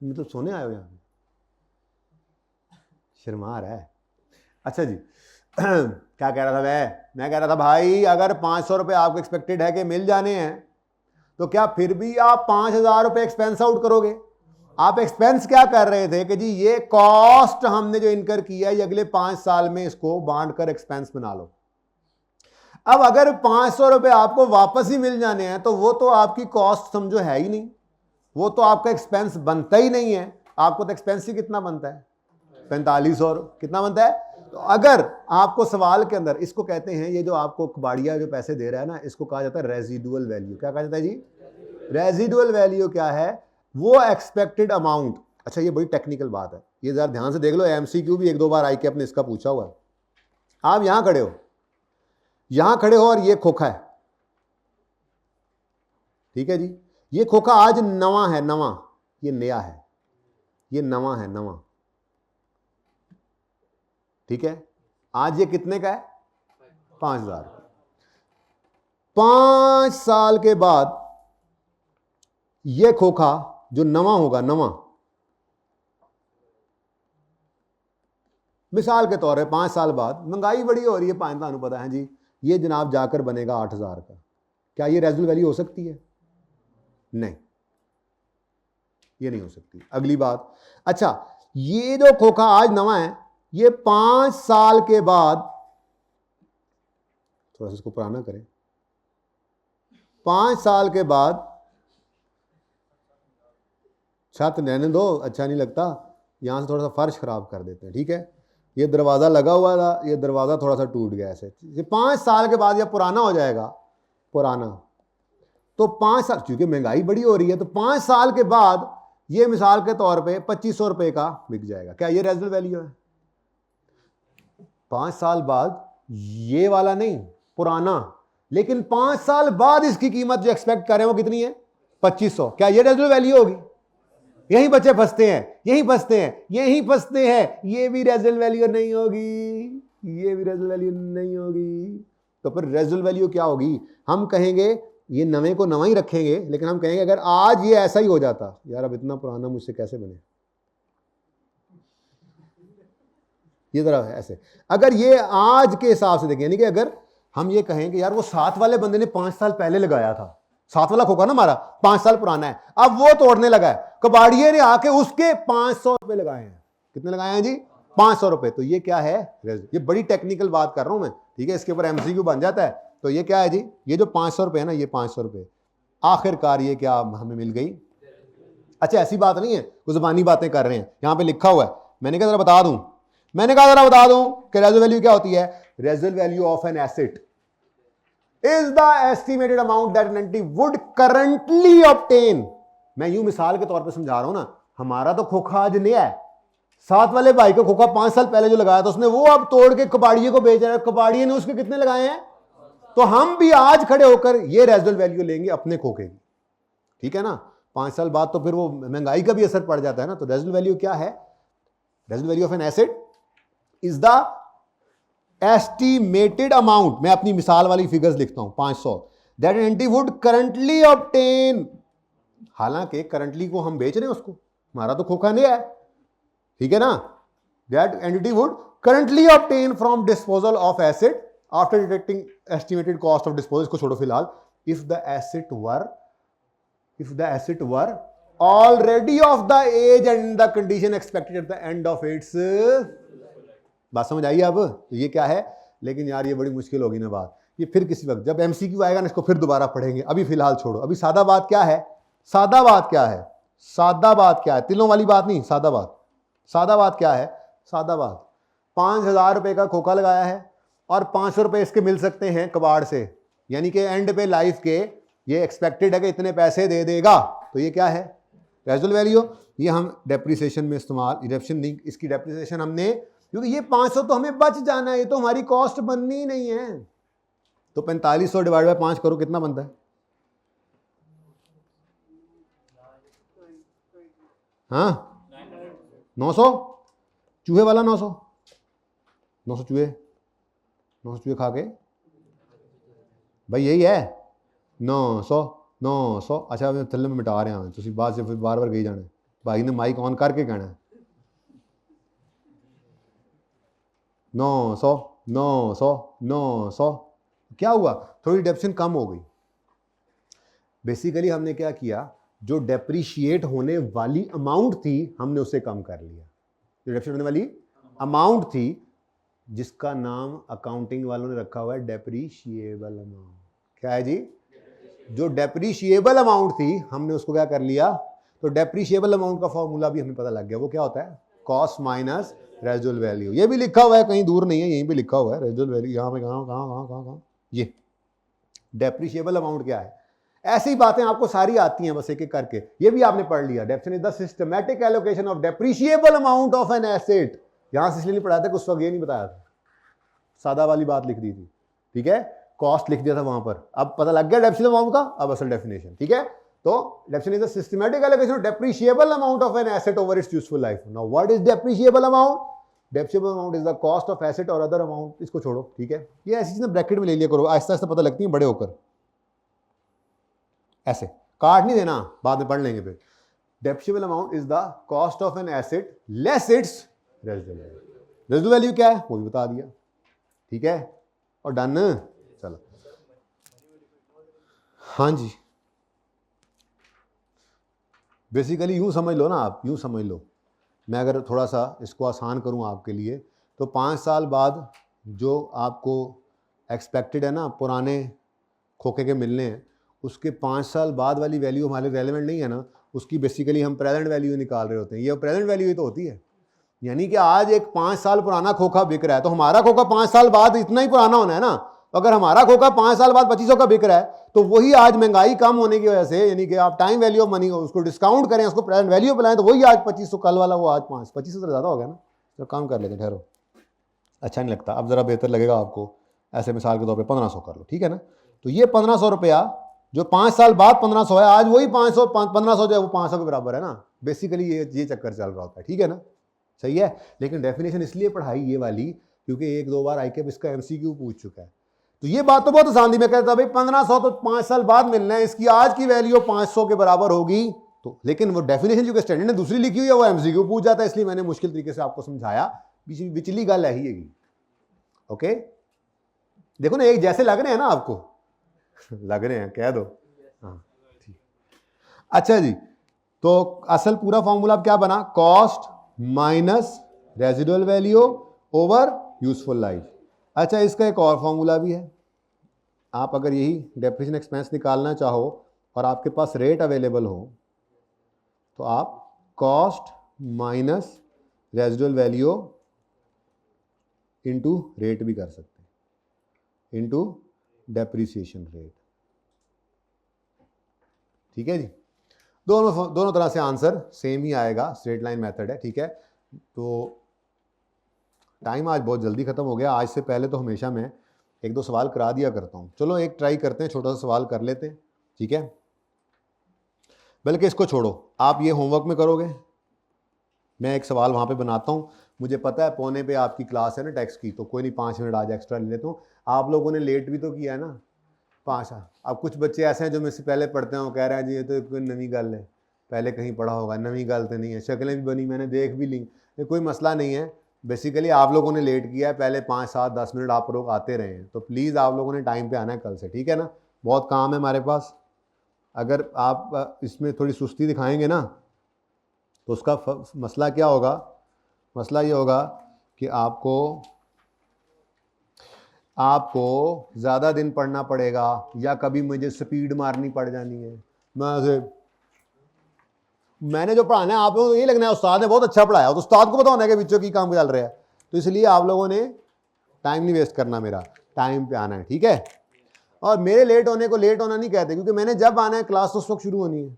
मैं तो सोने आए हो यहाँ पे, शर्मा रहा है। अच्छा जी क्या कह रहा था मैं कह रहा था भाई, अगर 500 रुपये आपको एक्सपेक्टेड है कि मिल जाने हैं, तो क्या फिर भी आप 5000 रुपये एक्सपेंस आउट करोगे? आप एक्सपेंस क्या कर रहे थे कि जी ये कॉस्ट हमने जो इनकर किया है, अगले 5 साल में इसको बांट कर एक्सपेंस बना लो। अब अगर 500 रुपये आपको वापस ही मिल जाने हैं, तो वो तो आपकी कॉस्ट समझो है ही नहीं, वो तो आपका एक्सपेंस बनता ही नहीं है। आपको तो एक्सपेंस ही कितना बनता है? 4500। कितना बनता है? तो अगर आपको सवाल के अंदर, इसको कहते हैं, ये जो आपको कबाड़िया जो पैसे दे रहा है ना, इसको कहा जाता है रेजिडुअल वैल्यू। क्या कहा जाता है जी? रेजिडुअल वैल्यू क्या है? वो एक्सपेक्टेड अमाउंट। अच्छा, ये बड़ी टेक्निकल बात है, ये जरा ध्यान से देख लो, एमसीक्यू भी 1-2 बार आई के अपने इसका पूछा हुआ है। आप यहां खड़े हो और ये खोखा है, ठीक है जी, ये खोखा आज नवा है, नवा, ये नया है, ये नवा है, नवा, ठीक है। आज ये कितने का है? 5000। 5 साल के बाद ये खोखा जो नवा होगा, नवा, मिसाल के तौर पे 5 साल बाद महंगाई बड़ी हो रही है, तुहानू पता है जी, ये जनाब जाकर बनेगा 8000 का। क्या ये रेजिडुअल वैल्यू हो सकती है? नहीं, ये नहीं हो सकती। अगली बात, अच्छा, ये जो खोखा आज नवा है, ये 5 साल के बाद, थोड़ा सा इसको पुराना करें, 5 साल के बाद, छत रहने दो, अच्छा नहीं लगता, यहां से थोड़ा सा फर्श खराब कर देते हैं, ठीक है। ये दरवाजा लगा हुआ था, ये दरवाजा थोड़ा सा टूट गया ऐसे, ये 5 साल के बाद यह पुराना हो जाएगा, पुराना। तो 5 साल, क्योंकि महंगाई बड़ी हो रही है, तो 5 साल के बाद ये मिसाल के तौर पे 2500 रुपए का बिक जाएगा। क्या ये रेजिडुअल वैल्यू है? 5 साल बाद, ये वाला नहीं, पुराना, लेकिन 5 साल बाद इसकी कीमत जो एक्सपेक्ट कर रहे हैं वो कितनी है? 2500। क्या ये रेजिडुअल वैल्यू होगी? यही बच्चे फंसते हैं, यही फंसते हैं, यही फंसते हैं, ये भी रेजिडुअल वैल्यू नहीं होगी, ये भी रेजिडुअल वैल्यू नहीं होगी। तो फिर रेजिडुअल वैल्यू क्या होगी? हम कहेंगे ये नवे को नवा ही रखेंगे, लेकिन हम कहेंगे अगर आज ये ऐसा ही हो जाता, यार अब इतना पुराना मुझसे कैसे बने, ये जरा ऐसे, अगर ये आज के हिसाब से देखें, यानी कि अगर हम ये कहें कि यार वो 7 वाले बंदे ने 5 साल पहले लगाया था, 7 वाला खोखा ना हमारा 5 साल पुराना है, अब वो तोड़ने लगा है, कबाड़िए ने आके उसके 500 रुपए लगाए हैं। कितने लगाए हैं जी? 500 रुपए। तो ये क्या है? ये बड़ी टेक्निकल बात कर रहा हूं मैं, ठीक है, इसके ऊपर एमसीक्यू बन जाता है। तो ये क्या है जी? ये जो 500 रुपए है ना, ये 500 रुपए आखिरकार ये क्या हमें मिल गई? अच्छा, ऐसी बात नहीं है कुछ ज़बानी बातें कर रहे हैं, यहां पे लिखा हुआ है, मैंने कहा जरा बता दूं कि रेजिडुअल वैल्यू क्या होती है? Residual value of an asset is the estimated amount that an entity would currently obtain। मैं यूं मिसाल के तौर पे समझा रहा हूं ना, हमारा तो खोखा आज नया है, 7 वाले भाई का खोखा 5 साल पहले जो लगाया था उसने, वो अब तोड़ के कबाड़िए को बेच रहा है, कबाड़िए ने उसके कितने लगाए हैं? तो हम भी आज खड़े होकर ये रेजिडुअल वैल्यू लेंगे अपने खोखे की, ठीक है ना। 5 साल बाद तो फिर वो महंगाई का भी असर पड़ जाता है ना। तो रेजिडुअल वैल्यू क्या है? Residual value of an asset is the estimated amount, मैं अपनी मिसाल वाली फिगर्स लिखता हूं, 500, that an entity would currently obtain, हालांकि करंटली को हम बेच रहे हैं उसको, हमारा तो खोखा नहीं है, ठीक है ना, that entity would currently obtain from disposal of asset after deducting estimated cost of disposal, इसको छोड़ो फिलहाल, if the asset were already of the age and the condition expected at the end of its, बात समझ आई अब, तो ये क्या है, लेकिन यार ये बड़ी मुश्किल होगी ना बात, ये फिर किसी वक्त जब एमसीक्यू आएगा ना इसको फिर दोबारा पढ़ेंगे, अभी फिलहाल छोड़ो, अभी सादा बात क्या है, सादा बात क्या है, सादा बात क्या है, तिलों वाली बात नहीं, सादा बात, सादा बात क्या है, सादा बात 5,000 रुपए का खोखा लगाया है और 500 रुपए इसके मिल सकते हैं कबाड़ से, यानी कि एंड पे लाइफ के ये एक्सपेक्टेड है कि इतने पैसे दे देगा, तो ये क्या है, रेजिडुअल वैल्यू। ये हम डेप्रिसिएशन में इस्तेमाल, डिडक्शन नहीं, इसकी डेप्रिसिएशन हमने, क्योंकि ये 500 तो हमें बच जाना है, ये तो हमारी कॉस्ट बननी ही नहीं है, तो 4500 डिवाइड बाय 5 करो, कितना बनता है, हाँ 900, चूहे वाला 900 चूहे खा के भाई यही है 900, अच्छा थल्ले में मिटा रहे हैं, तुम बात से फिर बार बार गई जाना, भाई ने माइक ऑन करके कहना है 900, क्या हुआ, थोड़ी डिडक्शन कम हो गई, बेसिकली हमने क्या किया, जो डेप्रीशिएट होने वाली अमाउंट थी हमने उसे कम कर लिया, जो डेप्रीशिएट होने वाली अमाउंट थी जिसका नाम अकाउंटिंग वालों ने रखा हुआ है डेप्रीशिएबल अमाउंट, क्या है जी, जो डेप्रीशिएबल अमाउंट थी हमने उसको क्या कर लिया, तो डेप्रीशिएबल अमाउंट का फॉर्मूला भी हमें पता लग गया, वो क्या होता है, कॉस्ट माइनस रेजिडुअल वैल्यू, ये भी लिखा हुआ है कहीं दूर नहीं है, यहीं पे लिखा हुआ है रेजिडुअल वैल्यू, यहाँ पे कहाँ, ये डेप्रीशिएबल अमाउंट क्या है, ऐसी बातें आपको सारी आती हैं बस एक एक करके, ये भी आपने पढ़ लिया, depreciation is the systematic allocation of depreciable amount of an asset, यहां से इसलिए नहीं पढ़ाया था कि उस वक्त ये नहीं बताया था, सादा वाली बात लिख दी थी, ठीक है, कॉस्ट लिख दिया था वहां पर, अब पता लग गया डेप्रिसिएबल अमाउंट का, अब असल डेफिनेशन, ठीक है, तो depreciation is the systematic allocation of depreciable amount of an asset over it's useful life. Now what is depreciable amount, depreciable amount is the cost of asset और अदर अमाउंट, इसको छोड़ो, ठीक है, ये ऐसी चीजें ब्रैकेट में ले लिया करो, आहिस्ता आहिस्ता पता लगती है बड़े होकर, ऐसे काट नहीं देना, बाद में पढ़ लेंगे फिर, depreciable amount is the cost of an asset less it's residual value, residual value क्या है वो भी बता दिया, ठीक है, और डन, चलो, हाँ जी, बेसिकली यूं समझ लो ना आप, यूं समझ लो, मैं अगर थोड़ा सा इसको आसान करूं आपके लिए, तो 5 साल बाद जो आपको एक्सपेक्टेड है ना पुराने खोखे के मिलने हैं, उसके 5 साल बाद वाली वैल्यू हमारे रेलेवेंट नहीं है ना, उसकी बेसिकली हम प्रेजेंट वैल्यू निकाल रहे होते हैं, ये प्रेजेंट वैल्यू ही तो होती है, यानी कि आज एक 5 साल पुराना खोखा बिक रहा है, तो हमारा खोखा 5 साल बाद इतना ही पुराना होना है ना, अगर हमारा खोखा 5 साल बाद 2500 का बिक रहा है, तो वही आज महंगाई कम होने की वजह से, यानी कि आप टाइम वैल्यू ऑफ मनी उसको डिस्काउंट करें, उसको प्रेजेंट वैल्यू पे लाएं, तो वही आज 2500, कल वाला वो आज 2500 से ज़्यादा हो गया ना, तो काम कर लेते, ठहरो, अच्छा नहीं लगता, अब ज़रा बेहतर लगेगा आपको, ऐसे मिसाल के तौर पर 1500 कर लो, ठीक है ना, तो ये 1500 रुपया जो 5 साल बाद 1500 है, आज वही 1500 जो है वो 500 के बराबर है ना, बेसिकली ये चक्कर चल रहा होता है, ठीक है ना, सही है, लेकिन डेफिनेशन इसलिए पढ़ाई ये वाली क्योंकि एक दो बार आईकेप इसका एमसीक्यू पूछ चुका है, तो ये बात तो बहुत आसान थी, मैं कहता भाई 1500 तो 5 साल बाद मिलना है, इसकी आज की वैल्यू 500 के बराबर होगी, तो लेकिन वो डेफिनेशन जो स्टैंडर्ड ने दूसरी लिखी हुई है वो एमसीक्यू पूछ जाता है, इसलिए मैंने मुश्किल तरीके से आपको समझाया, विचली गल है ही, ओके, देखो ना एक जैसे लग रहे हैं ना आपको लग रहे हैं, कह दो, हाँ ठीक, अच्छा जी, तो असल पूरा फॉर्मूला अब क्या बना, cost minus residual value over useful life. अच्छा, इसका एक और फॉर्मूला भी है, आप अगर यही डेप्रिसिएशन एक्सपेंस निकालना चाहो और आपके पास रेट अवेलेबल हो, तो आप cost minus residual value into rate भी कर सकते हैं, इनटू डेप्रिसिएशन रेट, ठीक है जी, दोनों तरह से आंसर सेम ही आएगा, स्ट्रेट लाइन मेथड है, ठीक है। तो टाइम आज बहुत जल्दी खत्म हो गया, आज से पहले तो हमेशा मैं एक दो सवाल करा दिया करता हूँ, चलो एक ट्राई करते हैं, छोटा सा सवाल कर लेते हैं, ठीक है, बल्कि इसको छोड़ो, आप ये होमवर्क में करोगे, मैं एक सवाल वहाँ पे बनाता हूँ, मुझे पता है 9:45 पे आपकी क्लास है ना टैक्स की, तो कोई नहीं 5 मिनट आज एक्स्ट्रा ले लेता हूँ, आप लोगों ने लेट भी तो किया है ना, 5। अब कुछ बच्चे ऐसे हैं जो मुझसे पहले पढ़ते हैं, वो कह रहे हैं जी ये तो कोई नई गल है, पहले कहीं पढ़ा होगा, नई गल तो नहीं है, शक्लें भी बनी, मैंने देख भी ली, ये कोई मसला नहीं है। बेसिकली आप लोगों ने लेट किया है, पहले 5, 7, 10 मिनट आप लोग आते रहे हैं, तो प्लीज़ आप लोगों ने टाइम पे आना है कल से, ठीक है ना। बहुत काम है हमारे पास। अगर आप इसमें थोड़ी सुस्ती दिखाएंगे ना तो उसका मसला क्या होगा, मसला ये होगा कि आपको ज़्यादा दिन पढ़ना पड़ेगा, या कभी मुझे स्पीड मारनी पड़ जानी है। मैंने जो पढ़ाना है आप लोगों को ये लगना है उस्ताद ने बहुत अच्छा पढ़ाया, तो उस्ताद को पता होना है कि बच्चों की काम चल रहा है। तो इसलिए आप लोगों ने टाइम नहीं वेस्ट करना, मेरा टाइम पे आना है, ठीक है। और मेरे लेट होने को लेट होना नहीं कहते, क्योंकि मैंने जब आना है क्लास उस वक्त शुरू होनी है।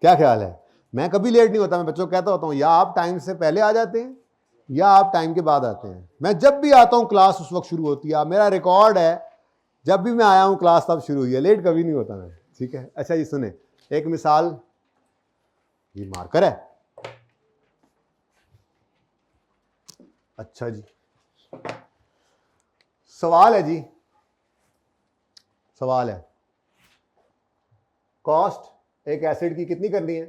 क्या ख्याल है? मैं कभी लेट नहीं होता, मैं बच्चों को कहता होता हूँ या आप टाइम से पहले आ जाते हैं या आप टाइम के बाद आते हैं। मैं जब भी आता हूँ क्लास उस वक्त शुरू होती है, मेरा रिकॉर्ड है, जब भी मैं आया हूँ क्लास तब शुरू हुई है, लेट कभी नहीं होता मैं, ठीक है। अच्छा जी सुने, एक मिसाल, ये मार्कर है, अच्छा जी सवाल है जी, सवाल है कॉस्ट एक एसिड की कितनी करनी है,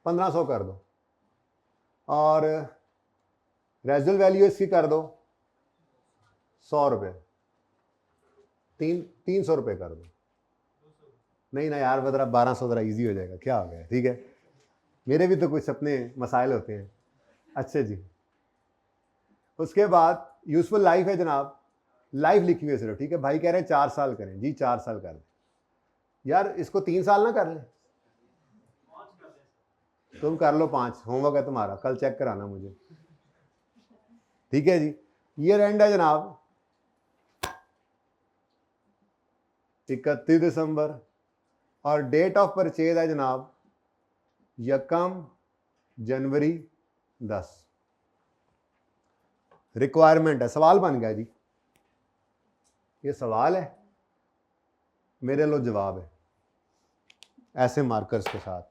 1500 कर दो, और रेजिडुअल वैल्यू इसकी कर दो 100 रुपये, 300 रुपये कर दो। नहीं ना यार, 1200 ज़रा ईजी हो जाएगा, क्या हो गया, ठीक है, मेरे भी तो कुछ अपने मसाइल होते हैं। अच्छा जी, उसके बाद यूजफुल लाइफ है जनाब, लाइफ लिखी हुई है सिर्फ, ठीक है। भाई कह रहे हैं 4 साल करें जी, 4 साल कर लें यार, इसको 3 साल ना कर लें, तुम कर लो 5, होमवर्क है तुम्हारा, कल चेक कराना मुझे, ठीक है जी। ईयर एंड है जनाब 31 दिसंबर, और डेट ऑफ परचेज है जनाब 1 जनवरी 10। रिक्वायरमेंट है, सवाल बन गया जी, ये सवाल है, मेरे लो जवाब है, ऐसे मार्कर्स के साथ।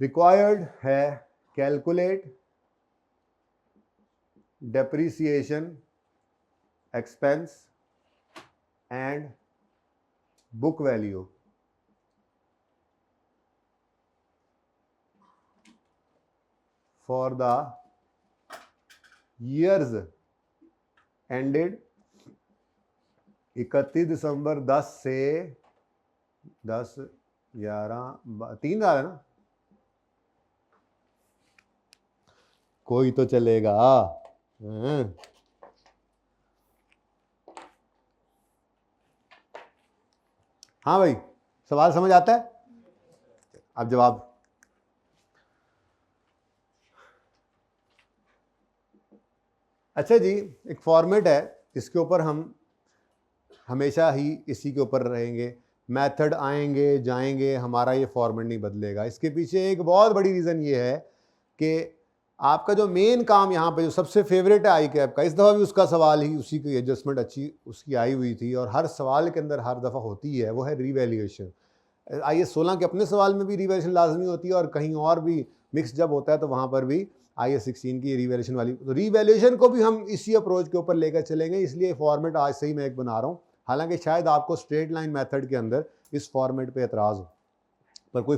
रिक्वायर्ड है calculate depreciation expense and book value for the years ended 31 दिसंबर 10 से 10, 11, 3 साल है ना, कोई तो चलेगा। हाँ भाई, सवाल समझ आता है, अब जवाब। अच्छा जी, एक फॉर्मेट है, इसके ऊपर हम हमेशा ही इसी के ऊपर रहेंगे, मेथड आएंगे जाएंगे, हमारा ये फॉर्मेट नहीं बदलेगा। इसके पीछे एक बहुत बड़ी रीज़न ये है कि आपका जो मेन काम यहाँ पे जो सबसे फेवरेट है आई कैप का, इस दफ़ा भी उसका सवाल ही उसी की एडजस्टमेंट अच्छी उसकी आई हुई थी, और हर सवाल के अंदर हर दफ़ा होती है, वो है रीवैल्यूएशन। IAS 16 के अपने सवाल में भी रीवैल्यूएशन लाजमी होती है, और कहीं और भी मिक्स जब होता है तो वहाँ पर भी IAS 16 की रीवैल्यूएशन वाली, तो रीवैल्यूएशन को भी हम इसी अप्रोच के ऊपर लेकर चलेंगे, इसलिए फॉर्मेट आज से ही मैं एक बना रहा हूँ। हालांकि शायद आपको स्ट्रेट लाइन मेथड के अंदर इस फॉर्मेट पे एतराज़ हो, पर कोई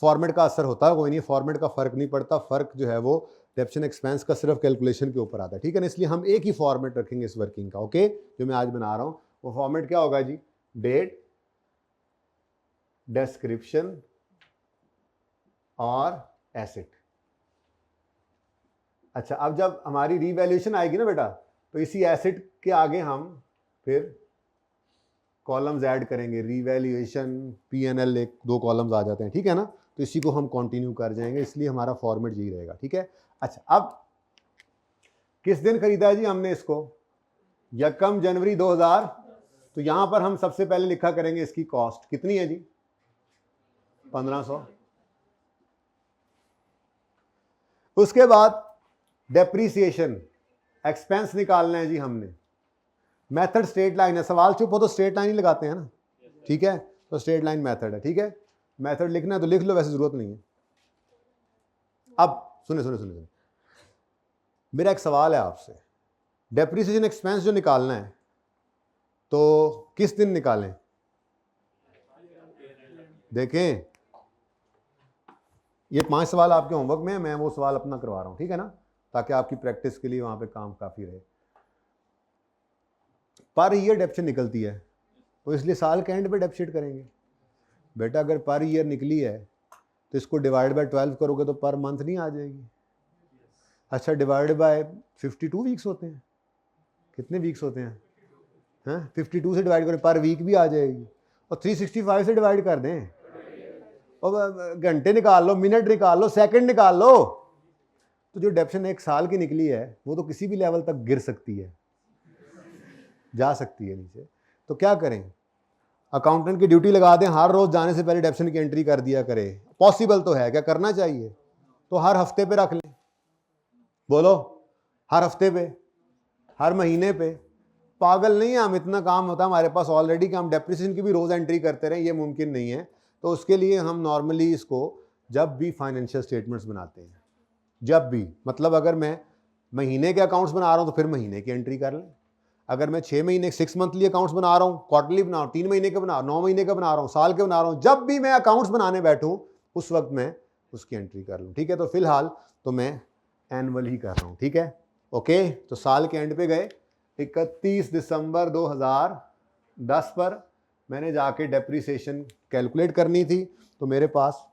फॉर्मेट का असर होता है कोई नहीं, फॉर्मेट का फ़र्क नहीं पड़ता, फ़र्क जो है वो डेप्शन एक्सपेंस का सिर्फ कैलकुलेशन के ऊपर आता है, ठीक है ना। इसलिए हम एक ही फॉर्मेट रखेंगे इस वर्किंग का, ओके, जो मैं आज बना रहा हूँ। वो फॉर्मेट क्या होगा जी, डेट, डिस्क्रिप्शन और एसेट। अच्छा, अब जब हमारी रीवैल्यूएशन आएगी ना बेटा, तो इसी एसेट के आगे हम फिर कॉलम्स ऐड करेंगे, रीवैल्यूएशन, P&L, 1-2 कॉलम्स आ जाते हैं, ठीक है ना। तो इसी को हम कंटिन्यू कर जाएंगे, इसलिए हमारा फॉर्मेट यही रहेगा, ठीक है। अच्छा, अब किस दिन खरीदा है जी हमने इसको, 1 जनवरी 2000, तो यहां पर हम सबसे पहले लिखा करेंगे इसकी कॉस्ट कितनी है जी, 1500। उसके बाद डेप्रीसिएशन एक्सपेंस निकालना है जी हमने, मेथड स्ट्रेट लाइन है, सवाल चुप हो तो स्ट्रेट लाइन ही लगाते हैं ना, ठीक है, तो स्ट्रेट लाइन मेथड है, ठीक है। मेथड लिखना है तो लिख लो, वैसे जरूरत नहीं है। अब सुने सुने सुने सुने, मेरा एक सवाल है आपसे, डेप्रीसिएशन एक्सपेंस जो निकालना है तो किस दिन निकालें? देखें, ये 5 सवाल आपके होमवर्क में है, मैं वो सवाल अपना करवा रहा हूं, ठीक है ना, ताकि आपकी प्रैक्टिस के लिए वहां पे काम काफी रहे। पर ईयर डेप्शन निकलती है, तो इसलिए साल के एंड पे डेप्शिट करेंगे। बेटा अगर पर ईयर निकली है तो इसको डिवाइड बाय 12 करोगे तो पर मंथ नहीं आ जाएगी? अच्छा, डिवाइड बाय 52 वीक्स होते हैं, कितने वीक्स होते हैं? 52 से डिवाइड करें, पर वीक भी आ जाएगी। और 365 से डिवाइड कर दें, और घंटे निकाल लो, मिनट निकाल लो, सेकंड निकाल लो। तो जो डेप्शन एक साल की निकली है वो तो किसी भी लेवल तक गिर सकती है, जा सकती है नीचे। तो क्या करें? अकाउंटेंट की ड्यूटी लगा दें, हर रोज जाने से पहले डेप्शन की एंट्री कर दिया करे। पॉसिबल तो है, क्या करना चाहिए? तो हर हफ्ते पे रख लें। बोलो, हर हफ्ते पे, हर महीने पे। पागल नहीं है हम, इतना काम होता है हमारे पास ऑलरेडी कि हम डेप्रिसिएशन की भी रोज एंट्री करते रहें, ये मुमकिन नहीं है। तो उसके लिए हम नॉर्मली इसको जब भी फाइनेंशियल स्टेटमेंट्स बनाते हैं, जब भी, मतलब अगर मैं महीने के अकाउंट्स बना रहा हूं तो फिर महीने की एंट्री कर लें। अगर मैं 6 महीने 6 मंथली अकाउंट्स बना रहा हूं, क्वार्टरली बना रहा हूं, 3 महीने का बना रहा हूं, 9 महीने का बना रहा हूं, साल के बना रहा हूं, जब भी मैं अकाउंट्स बनाने बैठूं उस वक्त मैं उसकी एंट्री कर लूं, ठीक है। तो फिलहाल तो मैं एनुअल ही कर रहा हूं, ठीक है, ओके। तो साल के एंड पे गए, 31 दिसंबर 2010 पर मैंने जाके डेप्रिसिएशन कैलकुलेट करनी थी। तो मेरे पास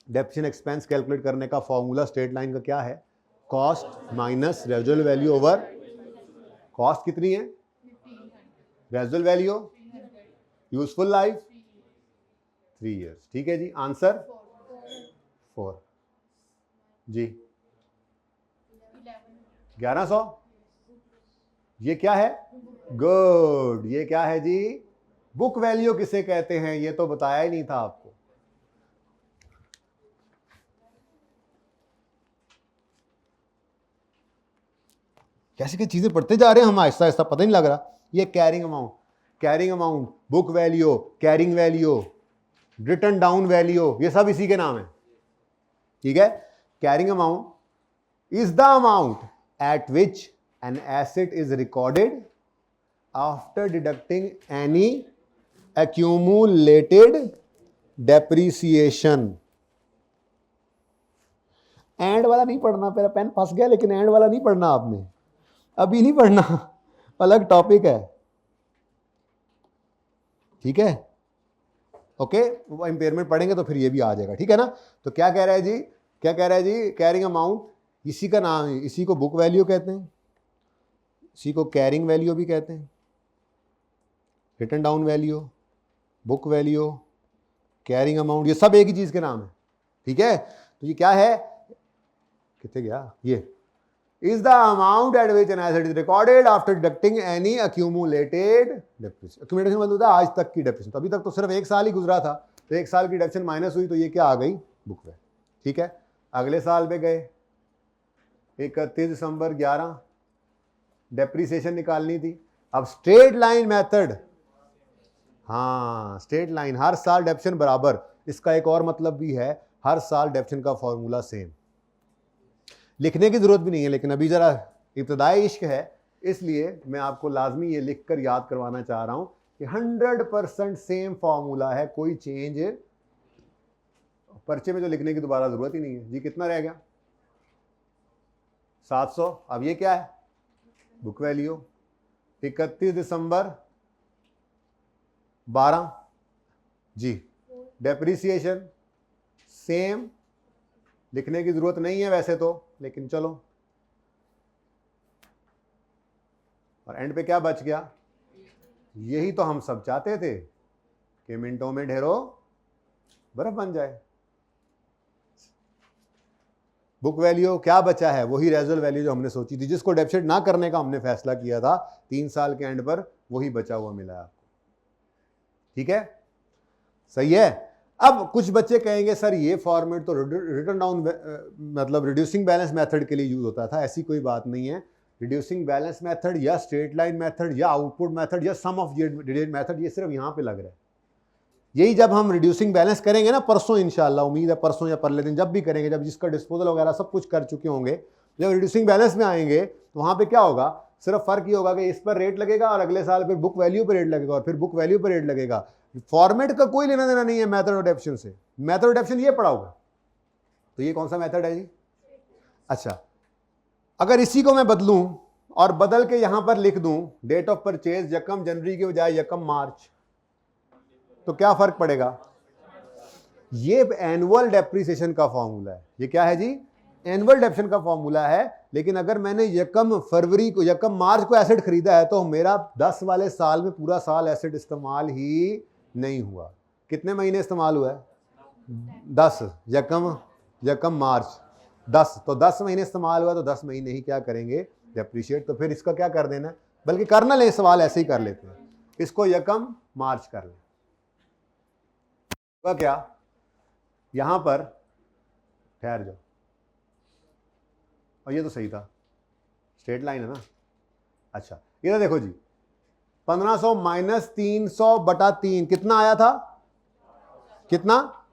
डेप्रिसिएशन एक्सपेंस कैलकुलेट करने का फॉर्मूला स्ट्रेट लाइन का क्या है? Cost minus residual value over, cost कितनी है? Residual value, useful life 3 years, ठीक है जी। आंसर 4 जी, 1100। ये क्या है? गुड। ये क्या है जी? बुक वैल्यू किसे कहते हैं? ये तो बताया ही नहीं था आपको। कैसे क्या चीजें पढ़ते जा रहे हैं हम आहिस्ता आहिस्ता, पता नहीं लग रहा। ये carrying amount, carrying amount, book value, carrying value, return down value, ये सब इसी के नाम है, ठीक है। Carrying amount is the amount at which an asset is recorded after deducting any accumulated depreciation। And वाला नहीं पढ़ना, मेरा पेन फंस गया, लेकिन एंड वाला नहीं पढ़ना आपने, अभी नहीं पढ़ना, अलग टॉपिक है, ठीक है, ओके। वो इंपेयरमेंट पढ़ेंगे तो फिर ये भी आ जाएगा, ठीक है ना। तो क्या कह रहा है जी? क्या कह रहा है जी? कैरिंग अमाउंट, इसी का नाम है, इसी को बुक वैल्यू कहते हैं, इसी को कैरिंग वैल्यू भी कहते हैं। Return down value, book value, carrying amount, ये सब एक ही चीज के नाम है, ठीक है। तो ये क्या है? कितने गया? ये is the amount at which an asset is recorded after deducting any accumulated depreciation. Accumulation मतलब होता है आज तक की डेप्रिसिएशन। तो अभी तक तो सिर्फ 1 साल ही गुजरा था, तो 1 साल की डिडक्शन माइनस हुई, तो ये क्या आ गई? बुक वैल्यू, ठीक है। अगले साल पे गए, 31 दिसंबर 11, डेप्रिसिएशन निकालनी थी। अब स्ट्रेट लाइन मेथड, हाँ स्ट्रेट लाइन, हर साल डेप्शन बराबर। इसका एक और मतलब भी है, हर साल डेप्शन का फॉर्मूला सेम। लिखने की जरूरत भी नहीं है, लेकिन अभी जरा इब्तदाई इश्क है, इसलिए मैं आपको लाजमी ये लिखकर याद करवाना चाह रहा हूं कि 100% सेम फॉर्मूला है, कोई चेंज पर्चे में जो लिखने की दोबारा जरूरत ही नहीं है जी। कितना रह गया? 700। अब ये क्या है? Book value. 31 दिसंबर 12 जी, डेप्रिसिएशन सेम, लिखने की जरूरत नहीं है वैसे तो, लेकिन चलो। और एंड पे क्या बच गया? यही तो हम सब चाहते थे कि मिनटों में ढेरों बर्फ बन जाए। बुक वैल्यू क्या बचा है? वही रेजुअल वैल्यू जो हमने सोची थी, जिसको डेप्सिट ना करने का हमने फैसला किया था 3 साल के एंड पर, वही बचा हुआ मिला आपको, ठीक है, सही है। अब कुछ बच्चे कहेंगे सर ये फॉर्मेट तो रिटर्न डाउन मतलब रिड्यूसिंग बैलेंस मेथड के लिए यूज होता था। ऐसी कोई बात नहीं है। रिड्यूसिंग बैलेंस मेथड या स्ट्रेट लाइन मेथड या आउटपुट मेथड या सम ऑफ डिजिट मेथड, ये सिर्फ यहां पे लग रहा है। यही जब हम रिड्यूसिंग बैलेंस करेंगे ना परसों, इंशाल्लाह उम्मीद है परसों या परले दिन जब भी करेंगे, जब जिसका डिस्पोजल वगैरह सब कुछ कर चुके होंगे, जब रिड्यूसिंग बैलेंस में आएंगे तो वहां पे क्या होगा? सिर्फ फर्क ये होगा कि इस पर रेट लगेगा और अगले साल फिर बुक वैल्यू पर रेट लगेगा और फिर बुक वैल्यू पर रेट लगेगा। फॉर्मेट का कोई लेना देना नहीं है मेथड ऑफ एडेप्शन से। मेथड ऑफ एडेप्शन ये पढ़ा होगा। तो ये कौन सा मेथड है जी? अच्छा, अगर इसी को मैं बदलूं और बदल के यहां पर लिख दूं डेट ऑफ परचेज 1 जनवरी के बजाय 1 मार्च, तो क्या फर्क पड़ेगा? ये एनुअल डेप्रिसिएशन का फॉर्मूला है। ये क्या है जी? एनुअल डेप्रिसिएशन का फॉर्मूला है। लेकिन अगर मैंने 1 फरवरी को 1 मार्च को एसेट खरीदा है तो मेरा 10 वाले साल में पूरा साल एसेट इस्तेमाल ही नहीं हुआ। कितने महीने इस्तेमाल हुआ है? 10। 1 मार्च 10, तो 10 महीने इस्तेमाल हुआ, तो 10 महीने ही क्या करेंगे? डेप्रिशिएट। तो फिर इसका क्या कर देना, बल्कि करना ले, सवाल ऐसे ही कर लेते हैं, इसको 1 मार्च कर लें। तो क्या यहां पर ठहर जाओ, और ये तो सही था, स्ट्रेट लाइन है ना। अच्छा, ये तो देखो जी, 1500 माइनस 300 बटा 3 कितना आया था? कितना?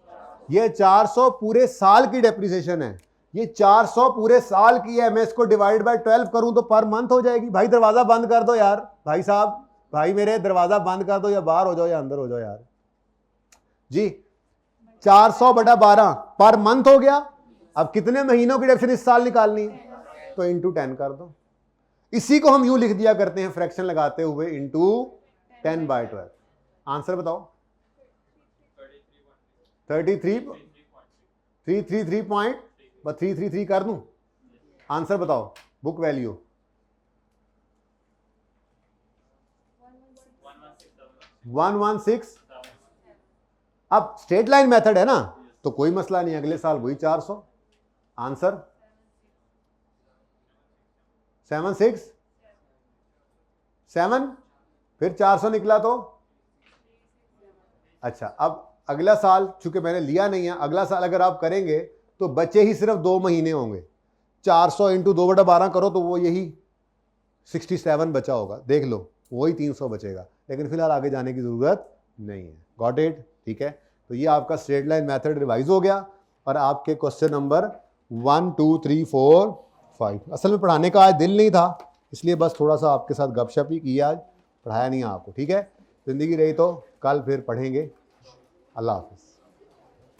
ये 400 पूरे साल की डेप्रिसिएशन है। ये 400 पूरे साल की है। मैं इसको डिवाइड बाय 12 करूं तो पर मंथ हो जाएगी। भाई दरवाजा बंद कर दो यार, भाई साहब, भाई मेरे दरवाजा बंद कर दो, या बाहर हो जाओ या अंदर हो जाओ यार जी। 400 बटा 12 पर मंथ हो गया। अब कितने महीनों की डेप्रिसिएशन इस साल निकालनी है? तो इंटू 10 कर दो। इसी को हम यूं लिख दिया करते हैं फ्रैक्शन लगाते हुए, इंटू 10/12। आंसर बताओ। 333 कर दूं? आंसर बताओ। Book value 116। अब स्ट्रेट लाइन मेथड है ना, तो कोई मसला नहीं, अगले साल वही 400। आंसर 7 फिर 400 निकला तो अच्छा। अब अगला साल चूंकि मैंने लिया नहीं है, अगला साल अगर आप करेंगे तो बचे ही सिर्फ 2 महीने होंगे। 400 इंटू 2/12 करो तो वो यही 67 बचा होगा। देख लो, वही 300 बचेगा। लेकिन फिलहाल आगे जाने की जरूरत नहीं है। Got it? ठीक है। तो ये आपका स्ट्रेट लाइन मेथड रिवाइज हो गया और आपके क्वेश्चन नंबर 1 2 3 4 5। असल में पढ़ाने का आज दिल नहीं था, इसलिए बस थोड़ा सा आपके साथ गपशप ही की, आज पढ़ाया नहीं आपको। ठीक है, जिंदगी रही तो कल फिर पढ़ेंगे। अल्लाह हाफिज़।